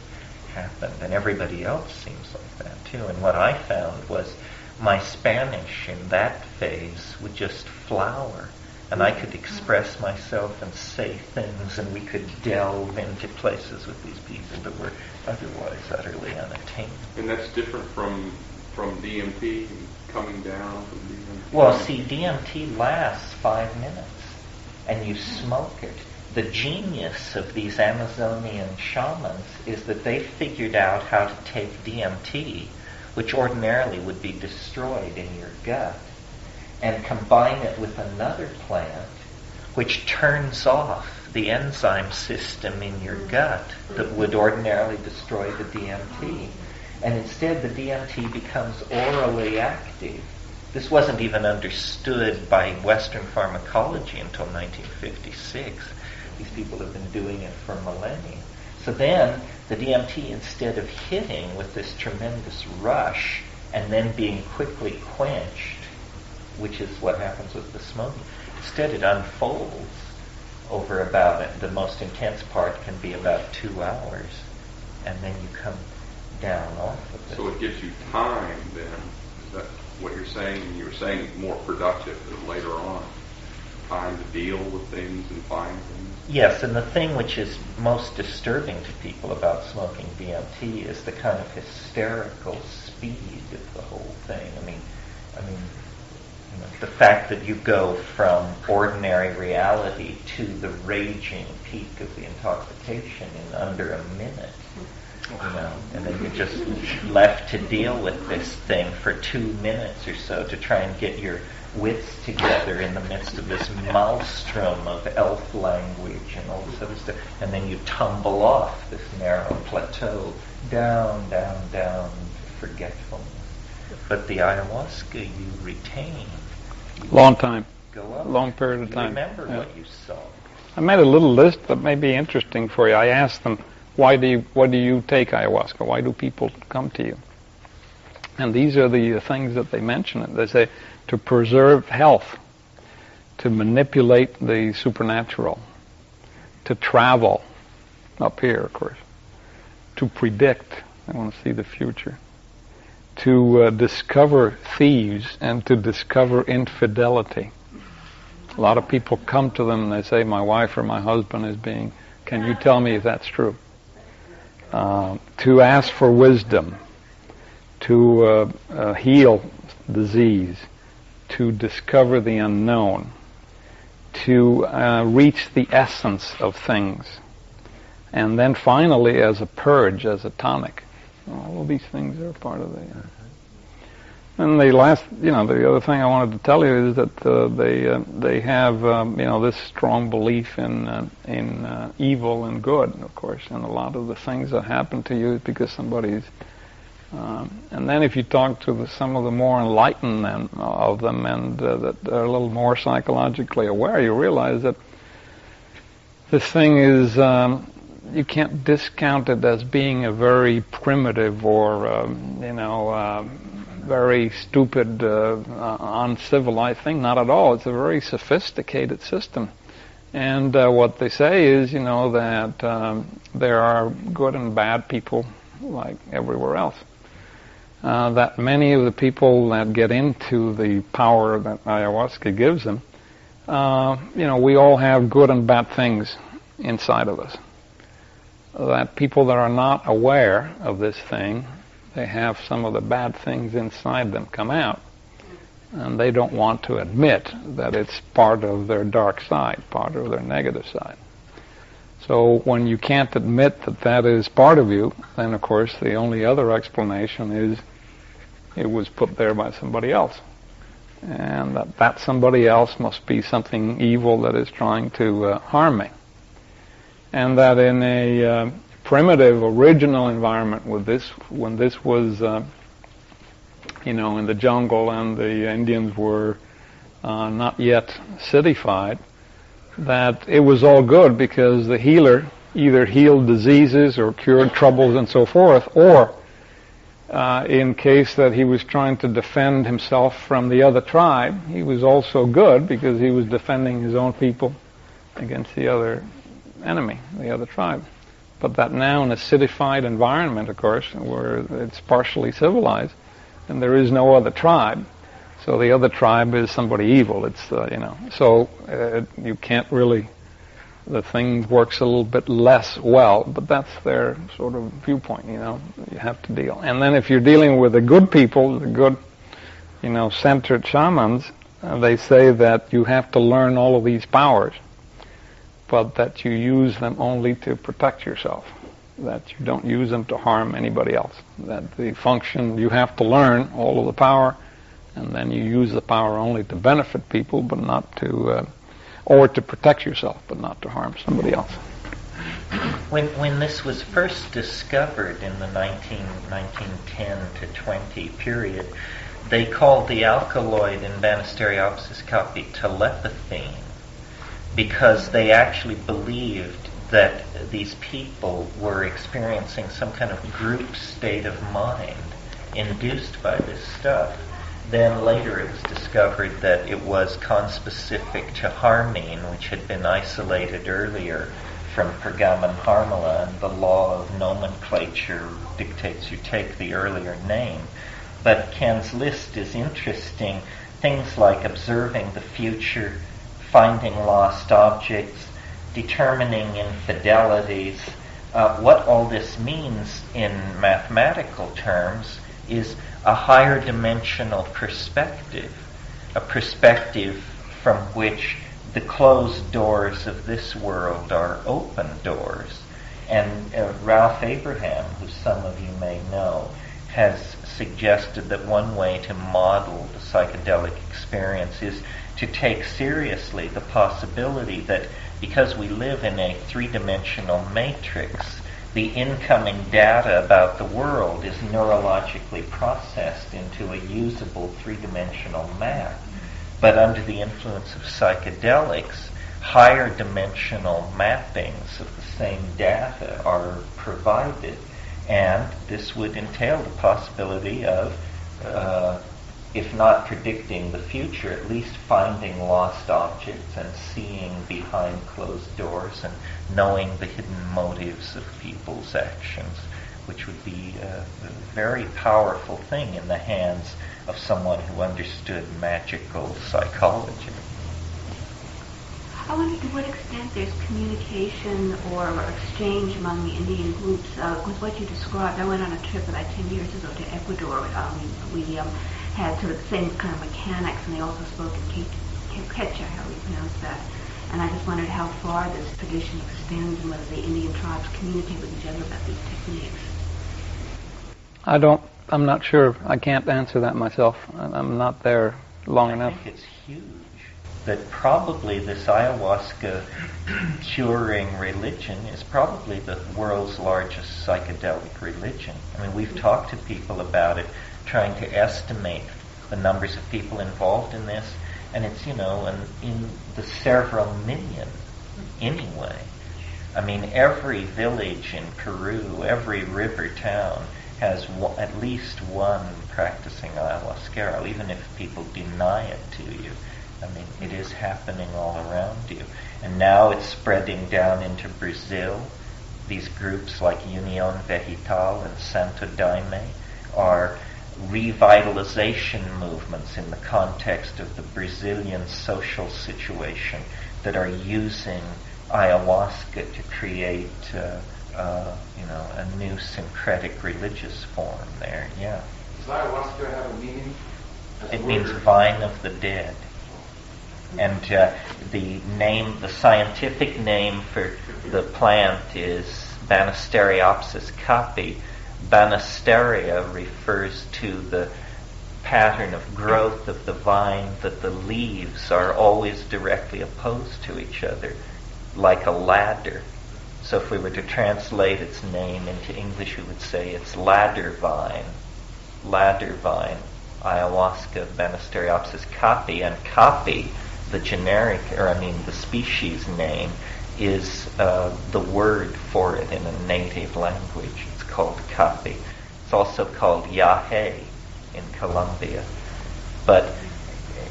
happened. And everybody else seems like that too. And what I found was my Spanish in that phase would just flower. And I could express myself and say things, and we could delve into places with these people that were otherwise utterly unattainable. And that's different from DMT, coming down from DMT? Well, see, DMT lasts 5 minutes, and you smoke it. The genius of these Amazonian shamans is that they figured out how to take DMT, which ordinarily would be destroyed in your gut, and combine it with another plant which turns off the enzyme system in your gut that would ordinarily destroy the DMT. And instead the DMT becomes orally active. This wasn't even understood by Western pharmacology until 1956. These people have been doing it for millennia. So then the DMT, instead of hitting with this tremendous rush and then being quickly quenched, which is what happens with the smoking. Instead, it unfolds over the most intense part can be about 2 hours, and then you come down off of it. So it gives you time then, is that what you're saying? You were saying more productive later on, time to deal with things and find things? Yes, and the thing which is most disturbing to people about smoking DMT is the kind of hysterical speed of the whole thing. I mean, the fact that you go from ordinary reality to the raging peak of the intoxication in under a minute, and then you're just left to deal with this thing for 2 minutes or so to try and get your wits together in the midst of this maelstrom of elf language and all this other stuff, and then you tumble off this narrow plateau, down, down, down, forgetfulness. But the ayahuasca you retain. Long time. Go up. Long period of time. Remember what you saw. I made a little list that may be interesting for you. I asked them, why do you take ayahuasca? Why do people come to you? And these are the things that they mention. They say to preserve health, to manipulate the supernatural, to travel, up here, of course, to predict. I want to see the future. To discover thieves and to discover infidelity. A lot of people come to them and they say, my wife or my husband is being, can you tell me if that's true? To ask for wisdom, to heal disease, to discover the unknown, to reach the essence of things, and then finally as a purge, as a tonic, All of these things are part of the. And the other thing I wanted to tell you is that they have this strong belief in evil and good, of course, and a lot of the things that happen to you is because somebody's. And then if you talk to some of the more enlightened of them and that are a little more psychologically aware, you realize that this thing is. You can't discount it as being a very primitive or very stupid, uncivilized thing. Not at all. It's a very sophisticated system. And what they say is, that there are good and bad people like everywhere else. That many of the people that get into the power that ayahuasca gives them, we all have good and bad things inside of us. That people that are not aware of this thing, they have some of the bad things inside them come out. And they don't want to admit that it's part of their dark side, part of their negative side. So when you can't admit that that is part of you, then of course the only other explanation is it was put there by somebody else. And that somebody else must be something evil that is trying to harm me. And that in a primitive, original environment when this was, in the jungle and the Indians were not yet cityfied, that it was all good because the healer either healed diseases or cured troubles and so forth, or in case that he was trying to defend himself from the other tribe, he was also good because he was defending his own people against the other enemy, the other tribe. But that now in a citified environment, of course, where it's partially civilized, and there is no other tribe, so the other tribe is somebody evil. It's so you can't really. The thing works a little bit less well, but that's their sort of viewpoint. You have to deal. And then if you're dealing with the good people, the good, centered shamans, they say that you have to learn all of these powers, but that you use them only to protect yourself, that you don't use them to harm anybody else, that the function, you have to learn all of the power, and then you use the power only to benefit people, but not to, or to protect yourself, but not to harm somebody else. When this was first discovered in the 1910 to 20 period, they called the alkaloid in Banisteriopsis telepathy, because they actually believed that these people were experiencing some kind of group state of mind induced by this stuff. Then later it was discovered that it was conspecific to harmine, which had been isolated earlier from Pergamon harmala, and the law of nomenclature dictates you take the earlier name. But Ken's list is interesting. Things like observing the future, finding lost objects, determining infidelities. What all this means in mathematical terms is a higher dimensional perspective, a perspective from which the closed doors of this world are open doors. And Ralph Abraham, who some of you may know, has suggested that one way to model the psychedelic experience is to take seriously the possibility that because we live in a three-dimensional matrix, the incoming data about the world is neurologically processed into a usable three-dimensional map. But under the influence of psychedelics, higher dimensional mappings of the same data are provided, and this would entail the possibility of if not predicting the future, at least finding lost objects and seeing behind closed doors and knowing the hidden motives of people's actions, which would be a very powerful thing in the hands of someone who understood magical psychology. I wonder to what extent there's communication or exchange among the Indian groups. With what you described, I went on a trip about 10 years ago to Ecuador. We had sort of the same kind of mechanics, and they also spoke in Quechua, how we pronounce that. And I just wondered how far this tradition extends and whether the Indian tribes communicate with each other about these techniques. I'm not sure. I can't answer that myself. I'm not there long enough. I think it's huge. That probably this ayahuasca curing religion is probably the world's largest psychedelic religion. I mean, we've talked to people about it, trying to estimate the numbers of people involved in this, and it's, in the several million anyway. I mean, every village in Peru, every river town has at least one practicing ayahuasca, even if people deny it to you. I mean, it is happening all around you. And now it's spreading down into Brazil. These groups like Unión Vegetal and Santo Daime are revitalization movements in the context of the Brazilian social situation that are using ayahuasca to create a new syncretic religious form there. Yeah. Does ayahuasca have a meaning? It means vine of the dead. And the scientific name for the plant is Banisteriopsis caapi. Banisteria refers to the pattern of growth of the vine, that the leaves are always directly opposed to each other, like a ladder. So if we were to translate its name into English, we would say it's ladder vine, ayahuasca, Banisteriopsis caapi, and caapi, the the species name, is the word for it in a native language. It's called caapi. It's also called yahe in Colombia. But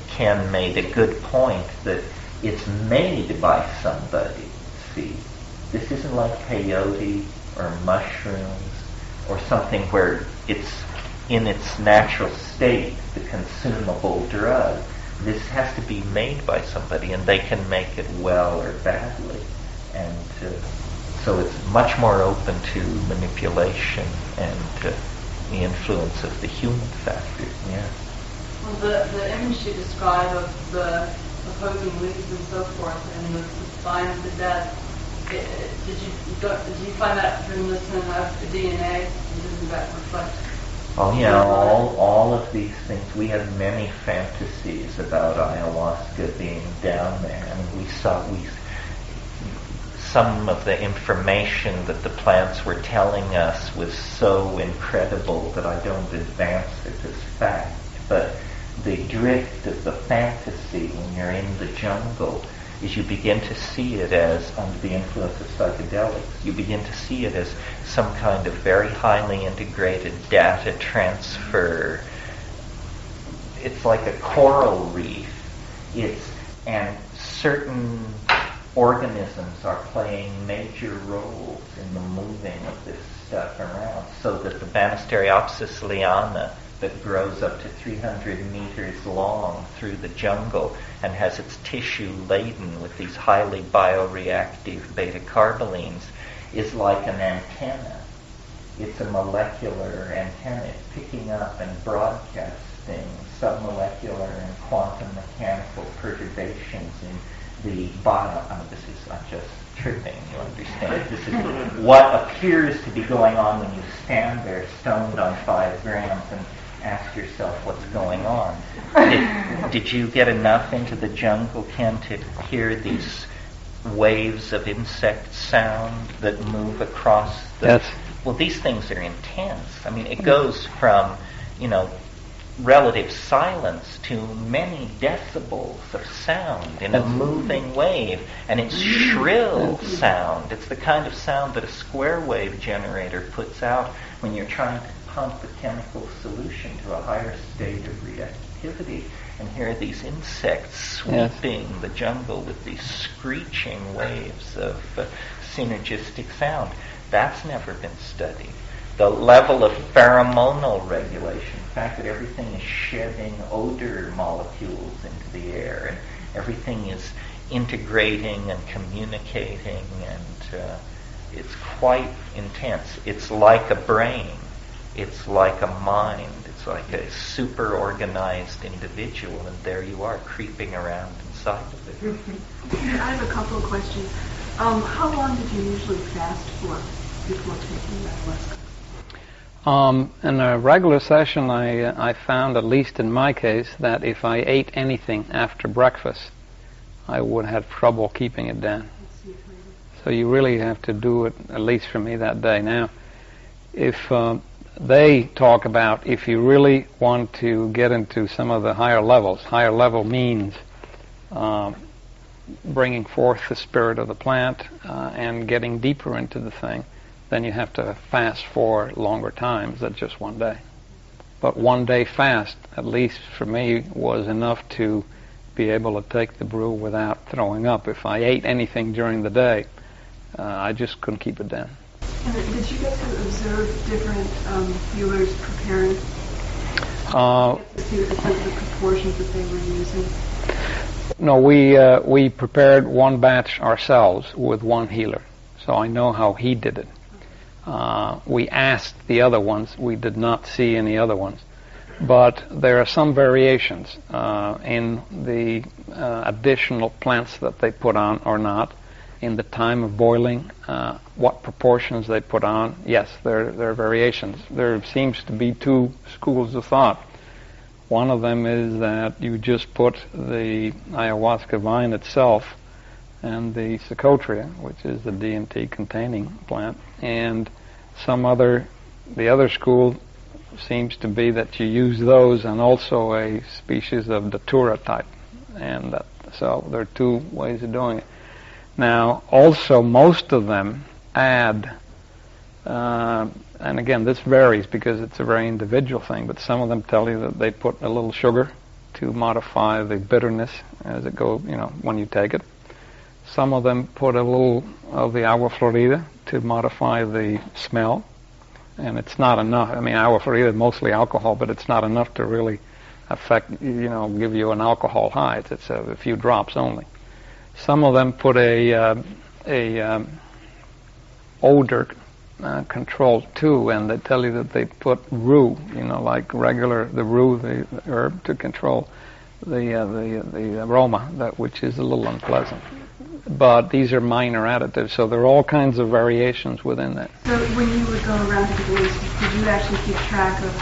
Ken made a good point that it's made by somebody. See, this isn't like peyote or mushrooms or something where it's in its natural state, the consumable drug. This has to be made by somebody, and they can make it well or badly. And so it's much more open to manipulation and the influence of the human factor. Yeah. Well, the image you describe of the opposing leaves and so forth, and the vine of the dead, did you find that reminiscent of the DNA? Doesn't that reflect? Oh yeah, all of these things. We had many fantasies about ayahuasca being down there. I mean, some of the information that the plants were telling us was so incredible that I don't advance it as fact. But the drift of the fantasy when you're in the jungle is you begin to see it as, under the influence of psychedelics, you begin to see it as some kind of very highly integrated data transfer. It's like a coral reef. And certain organisms are playing major roles in the moving of this stuff around, so that the Banisteriopsis liana that grows up to 300 meters long through the jungle and has its tissue laden with these highly bioreactive beta-carbolines is like an antenna. It's a molecular antenna. It's picking up and broadcasting submolecular and quantum mechanical perturbations in the I'm just tripping, you understand. This is what appears to be going on when you stand there stoned on 5 grams and ask yourself what's going on. Did you get enough into the jungle, Ken, to hear these waves of insect sound that move across the... Yes. Well, these things are intense. I mean, it goes from, relative silence to many decibels of sound in a moving wave, and it's shrill sound. It's the kind of sound that a square wave generator puts out when you're trying to pump the chemical solution to a higher state of reactivity. And here are these insects sweeping the jungle with these screeching waves of synergistic sound. That's never been studied. The level of pheromonal regulation, the fact that everything is shedding odor molecules into the air, and everything is integrating and communicating, and it's quite intense. It's like a brain. It's like a mind. It's like a super organized individual, and there you are creeping around inside of it. I have a couple of questions. How long did you usually fast for before taking ayahuasca? In a regular session, I found, at least in my case, that if I ate anything after breakfast, I would have trouble keeping it down. So you really have to do it, at least for me, that day. Now, if they talk about if you really want to get into some of the higher levels, higher level means bringing forth the spirit of the plant and getting deeper into the thing, then you have to fast for longer times than just one day. But one day fast, at least for me, was enough to be able to take the brew without throwing up. If I ate anything during the day, I just couldn't keep it down. And did you guys observe different healers preparing? To see the proportions that they were using? No, we prepared one batch ourselves with one healer, so I know how he did it. We asked the other ones. We did not see any other ones. But there are some variations in the additional plants that they put on or not, in the time of boiling, what proportions they put on. Yes, there are variations. There seems to be two schools of thought. One of them is that you just put the ayahuasca vine itself and the psychotria, which is the DMT containing plant, and the other school seems to be that you use those and also a species of datura type, and so there are two ways of doing it. Now, also most of them add, and again this varies because it's a very individual thing, but some of them tell you that they put a little sugar to modify the bitterness as it goes, when you take it. Some of them put a little of the agua florida to modify the smell, and it's not enough. I mean, agua florida is mostly alcohol, but it's not enough to really affect, give you an alcohol high. It's a few drops only. Some of them put a odor control too, and they tell you that they put rue, like the rue, the herb, to control the aroma, which is a little unpleasant. But these are minor additives, so there are all kinds of variations within that. So when you would go around to the release, did you actually keep track of,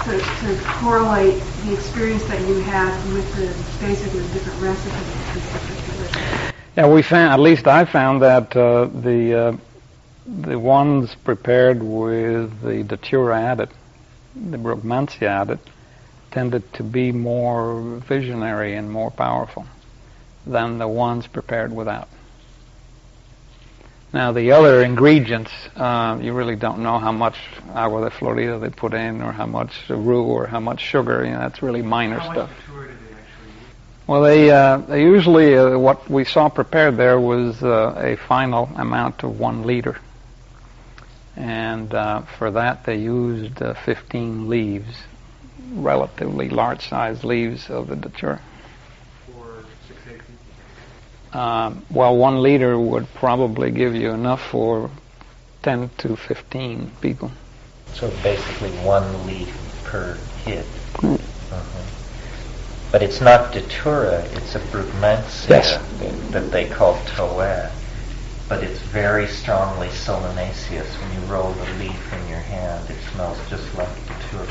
to correlate the experience that you had with basically the different recipes? Yeah, we found, at least I found that the ones prepared with the datura added, the brugmansia added, tended to be more visionary and more powerful than the ones prepared without. Now, the other ingredients, you really don't know how much agua de florida they put in, or how much rue, or how much sugar. That's really minor stuff. How much datura did they actually use? Well, they usually, what we saw prepared there was a final amount of 1 liter. And for that they used 15 leaves, relatively large-sized leaves of the datura. For 6 to 8 people? Well, 1 liter would probably give you enough for 10 to 15 people. So basically 1 leaf per hit. But it's not datura, it's a brugmansia that they call toa. But it's very strongly solanaceous. When you roll the leaf in your hand, it smells just like datura.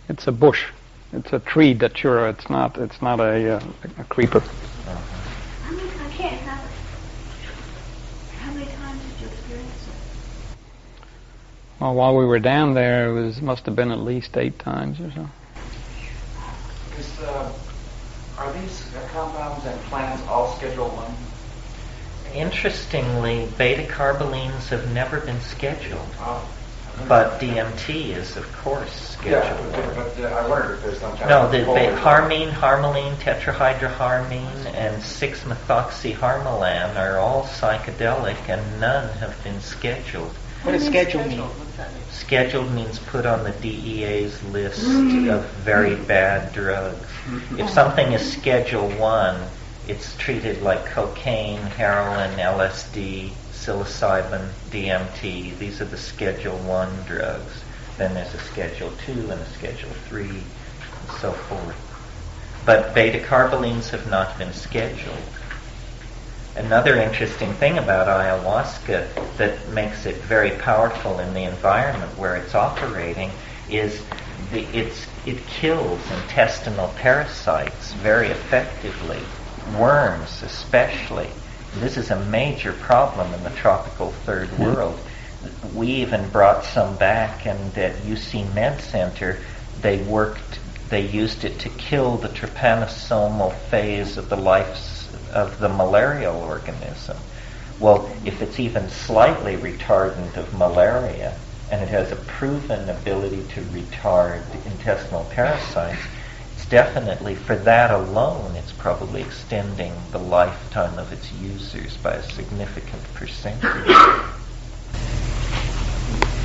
It's a bush. It's a tree datura. It's not a creeper. I can't have it. How many times did you experience it? Well, while we were down there, must have been at least 8 times or so. Are these compounds and plants all Schedule 1? Interestingly, beta-carbolines have never been scheduled. But DMT is, of course, scheduled. But I wondered if there's some kind No, of... the harmine, harmaline, tetrahydroharmine, and 6-methoxyharmalan are all psychedelic, and none have been scheduled. What does schedule mean? Scheduled means put on the DEA's list of very bad drugs. If something is Schedule 1, it's treated like cocaine, heroin, LSD, psilocybin, DMT. These are the Schedule 1 drugs. Then there's a Schedule 2 and a Schedule 3, and so forth. But beta-carbolines have not been scheduled. Another interesting thing about ayahuasca that makes it very powerful in the environment where it's operating is it kills intestinal parasites very effectively, worms especially. This is a major problem in the tropical third world. We even brought some back, and at UC Med Center they used it to kill the trypanosomal phase of the of the malarial organism. Well, if it's even slightly retardant of malaria, and it has a proven ability to retard intestinal parasites, it's definitely, for that alone, it's probably extending the lifetime of its users by a significant percentage.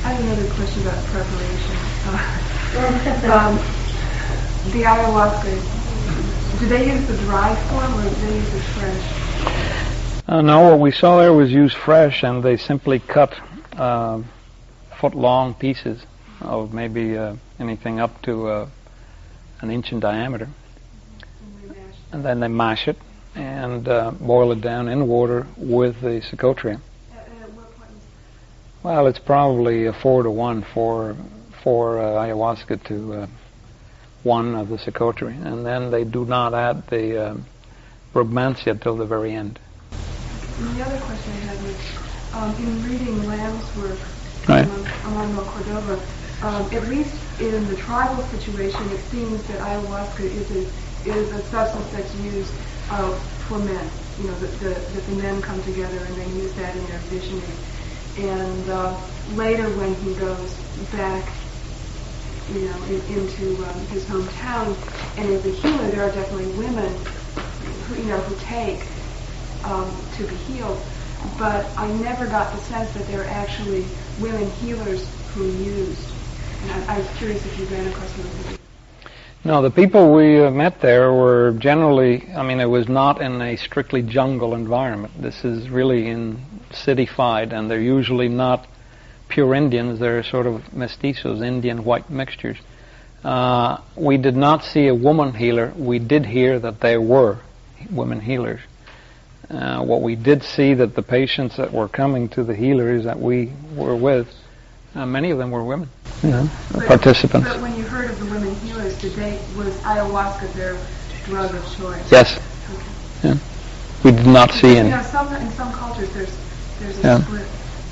I have another question about preparation. The ayahuasca, do they use the dry form or do they use the fresh? No, what we saw there was use fresh, and they simply cut foot-long pieces of maybe anything up to an inch in diameter. And then they mash it and boil it down in water with the psychotria. Well, it's probably 4 to 1 for ayahuasca to 1 of the psychotria, and then they do not add the romancia till the very end. And the other question I had was, in reading Lamb's work, right, Armando Cordova, at least in the tribal situation, it seems that ayahuasca is a substance that's used for men. You know, that the men come together and they use that in their visioning. And later, when he goes back, you know, into his hometown, and as a healer, there are definitely women who take to be healed. But I never got the sense that there are actually women healers who used. And I was curious if you ran across them. No, the people we met there were generally, I mean, it was not in a strictly jungle environment. This is really in cityfied, and they're usually not pure Indians. They're sort of mestizos, Indian white mixtures. We did not see a woman healer. We did hear that there were women healers. What we did see that the patients that were coming to the healers that we were with, many of them were women, participants. But when you heard of the women healers, was ayahuasca their drug of choice? Yes. Okay. Yeah. We did not see any. In some cultures there's a split.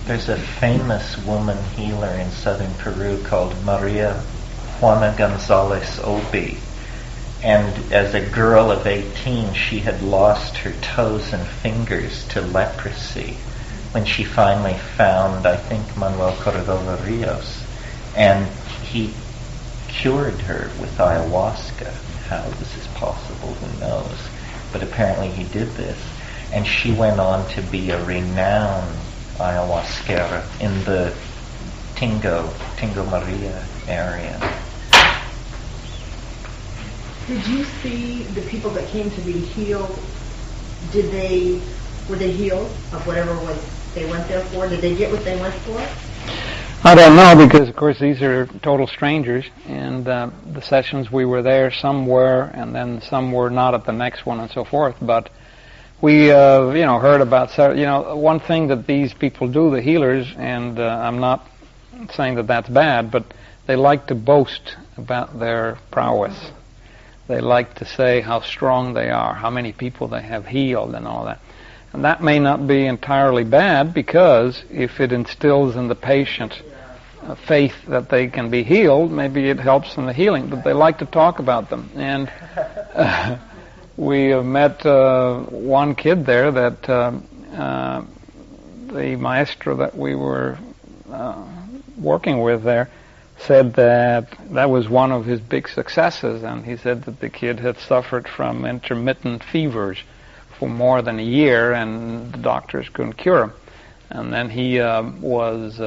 There's a famous woman healer in southern Peru called Maria Juana Gonzalez Obi. And as a girl of 18, she had lost her toes and fingers to leprosy when she finally found, I think, Manuel Cordova Rios. And he cured her with ayahuasca. How this is possible, who knows? But apparently he did this. And she went on to be a renowned ayahuasquera in the Tingo Maria area. Did you see the people that came to be healed? Were they healed of whatever they went there for? Did they get what they went for? I don't know, because of course these are total strangers, and the sessions we were there, some were, and then some were not at the next one, and so forth. But we, heard about, one thing that these people do, the healers, and I'm not saying that that's bad, but they like to boast about their prowess. They like to say how strong they are, how many people they have healed, and all that. And that may not be entirely bad, because if it instills in the patient faith that they can be healed, maybe it helps in the healing. But they like to talk about them. And we met one kid there that the maestro that we were working with there said that was one of his big successes, and he said that the kid had suffered from intermittent fevers for more than a year, and the doctors couldn't cure him. And then he was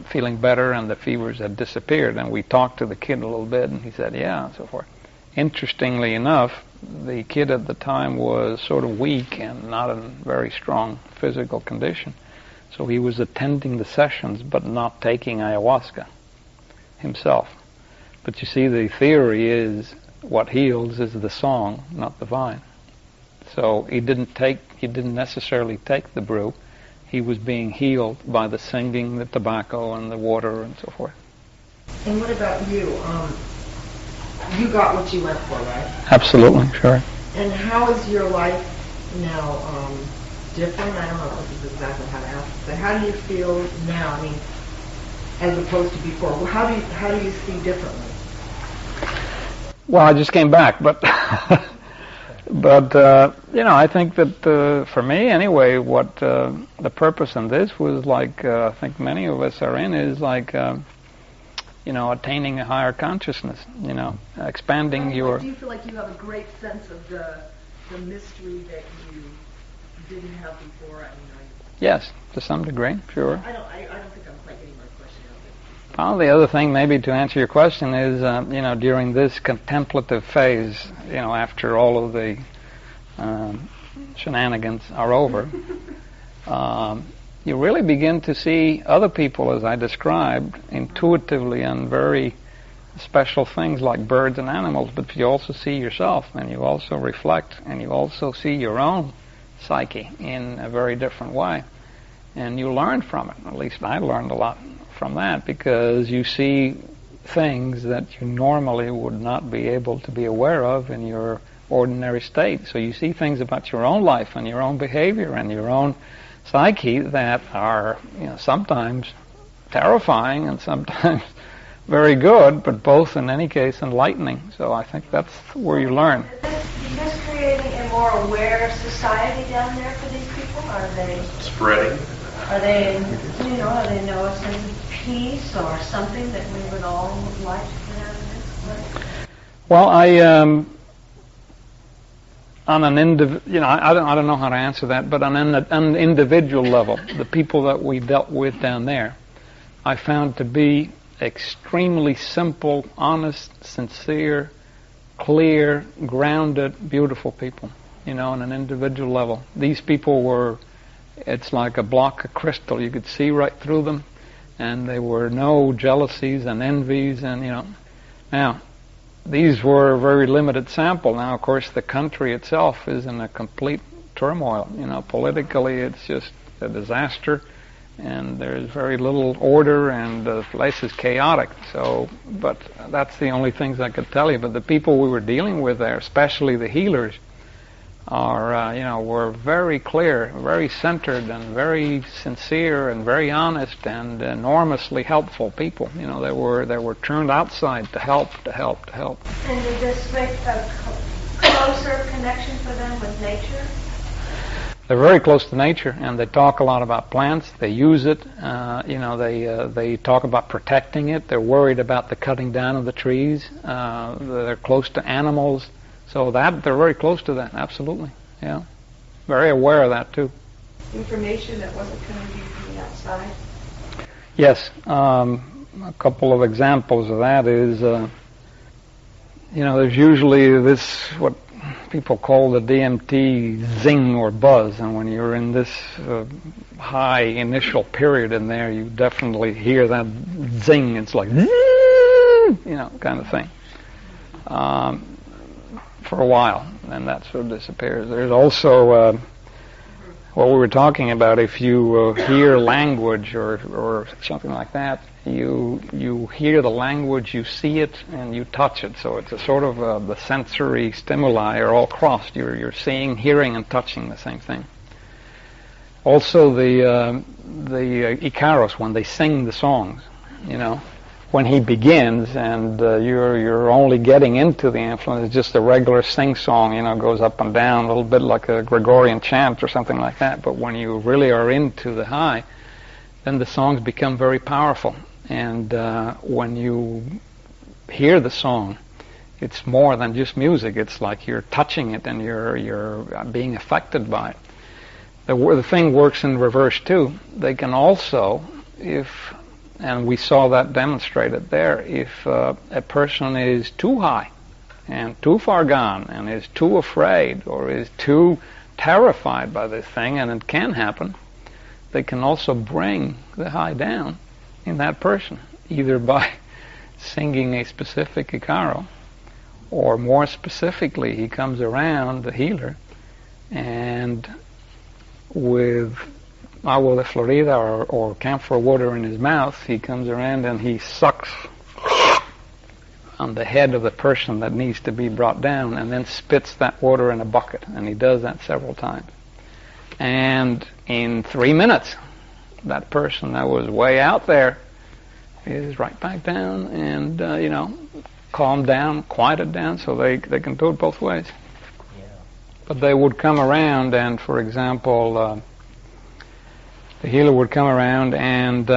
feeling better, and the fevers had disappeared. And we talked to the kid a little bit, and he said, yeah, and so forth. Interestingly enough, the kid at the time was sort of weak and not in very strong physical condition. So he was attending the sessions, but not taking ayahuasca himself. But you see, the theory is what heals is the song, not the vine. So he didn't necessarily take the brew. He was being healed by the singing, the tobacco, and the water, and so forth. And what about you? You got what you went for, right? Absolutely, sure. And how is your life now different? I don't know if this is exactly how to ask, but how do you feel now? I mean, as opposed to before. Well, how do you see differently? Well, I just came back, but I think that for me anyway, what the purpose in this was like I think many of us are in is like attaining a higher consciousness. Expanding your. Do you feel like you have a great sense of the mystery that you didn't have before? Yes, to some degree, sure. I don't think I'm quite getting my question out. Well, the other thing, maybe to answer your question, is during this contemplative phase, after all of the shenanigans are over, you really begin to see other people, as I described, intuitively and very special things like birds and animals. But you also see yourself, and you also reflect, and you also see your own psyche in a very different way. And you learn from it. At least I learned a lot from that, because you see things that you normally would not be able to be aware of in your ordinary state. So you see things about your own life and your own behavior and your own psyche that are, sometimes terrifying and sometimes very good, but both in any case enlightening. So I think that's where you learn. Is this creating a more aware society down there for these people? Are they spreading? Are they, are they know a sense of peace or something that we would all like to get out of this? Well, on an I don't know how to answer that, but on an individual level, the people that we dealt with down there, I found to be extremely simple, honest, sincere, clear, grounded, beautiful people, on an individual level. These people were, it's like a block of crystal. You could see right through them, and there were no jealousies and envies, and, Now, these were a very limited sample. Now, of course, the country itself is in a complete turmoil. Politically, it's just a disaster, and there's very little order, and the place is chaotic. So, but that's the only things I could tell you. But the people we were dealing with there, especially the healers, were very clear, very centered, and very sincere, and very honest, and enormously helpful people. They were turned outside to help. And did this make a closer connection for them with nature? They're very close to nature, and they talk a lot about plants. They use it. They talk about protecting it. They're worried about the cutting down of the trees. They're close to animals. So that they're very close to that, absolutely, yeah. Very aware of that too. Information that wasn't coming to you from the outside? Yes, a couple of examples of that is, there's usually this, what people call the DMT zing or buzz, and when you're in this high initial period in there, you definitely hear that zing. It's like, kind of thing. For a while, and that sort of disappears. There's also what we were talking about. If you hear language or something like that, you hear the language, you see it, and you touch it. So it's a sort of the sensory stimuli are all crossed. You're seeing, hearing, and touching the same thing. Also, the Icaros, when they sing the songs, when he begins, and you're only getting into the influence, it's just a regular sing-song, goes up and down, a little bit like a Gregorian chant or something like that. But when you really are into the high, then the songs become very powerful. And when you hear the song, it's more than just music. It's like you're touching it, and you're being affected by it. The thing works in reverse too. They can also, and we saw that demonstrated there, if a person is too high and too far gone and is too afraid or is too terrified by this thing, and it can happen, they can also bring the high down in that person, either by singing a specific Icaro, or more specifically, he comes around, the healer, and with agua de Florida or camphor water in his mouth, he comes around and he sucks on the head of the person that needs to be brought down and then spits that water in a bucket. And he does that several times. And in 3 minutes, that person that was way out there is right back down and, calmed down, quieted down, so they can do it both ways. Yeah. But they would come around and, for example, the healer would come around and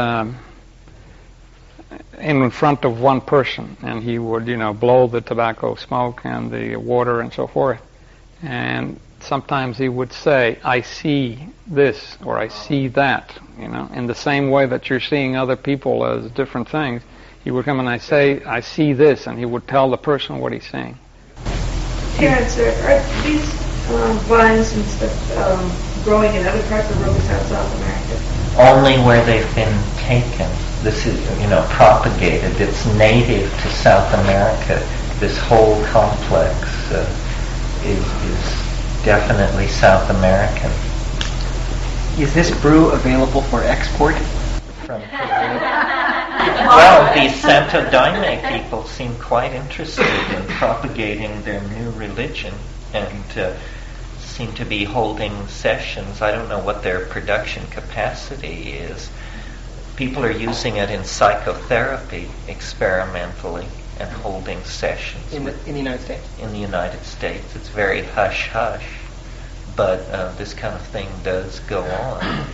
in front of one person, and he would, blow the tobacco smoke and the water and so forth. And sometimes he would say, I see this, or I see that, in the same way that you're seeing other people as different things. He would come and I see this, and he would tell the person what he's seeing. Terence, are these vines and stuff growing in other parts of the world besides South America? Only where they've been taken. This is, propagated. It's native to South America. This whole complex is definitely South American. Is this brew available for export? From Peru. Well, the Santo Daime people seem quite interested in propagating their new religion and seem to be holding sessions. I don't know what their production capacity is. People are using it in psychotherapy experimentally and holding sessions. In the United States? In the United States. It's very hush-hush, but this kind of thing does go on.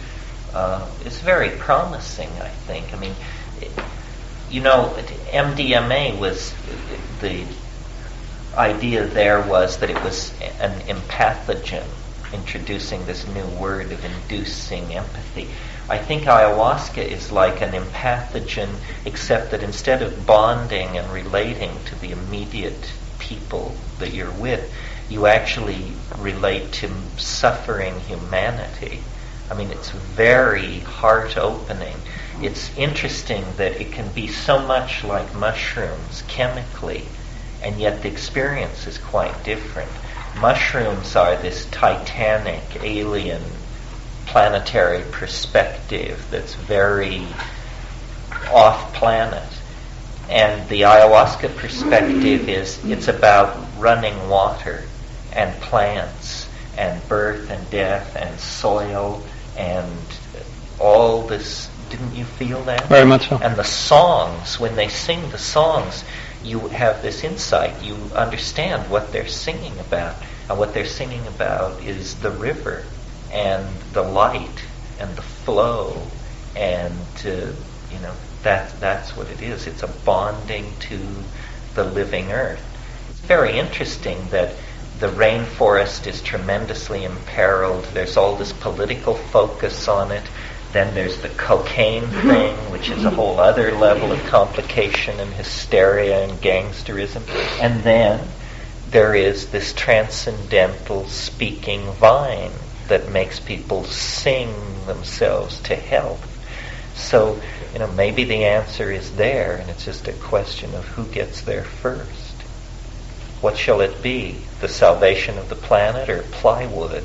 It's very promising, I think. I mean, MDMA was, the idea there was that it was an empathogen, introducing this new word of inducing empathy. I think ayahuasca is like an empathogen, except that instead of bonding and relating to the immediate people that you're with, you actually relate to suffering humanity. I mean, it's very heart-opening. It's interesting that it can be so much like mushrooms chemically, and yet the experience is quite different. Mushrooms are this titanic, alien, planetary perspective that's very off-planet. And the ayahuasca perspective is, it's about running water and plants and birth and death and soil and all this. Didn't you feel that? Very much so. And the songs, when they sing the songs, you have this insight. You understand what they're singing about. And what they're singing about is the river and the light and the flow. And, that's what it is. It's a bonding to the living earth. It's very interesting that the rainforest is tremendously imperiled. There's all this political focus on it. Then there's the cocaine thing, which is a whole other level of complication and hysteria and gangsterism. And then there is this transcendental speaking vine that makes people sing themselves to health. So, maybe the answer is there, and it's just a question of who gets there first. What shall it be? The salvation of the planet or plywood?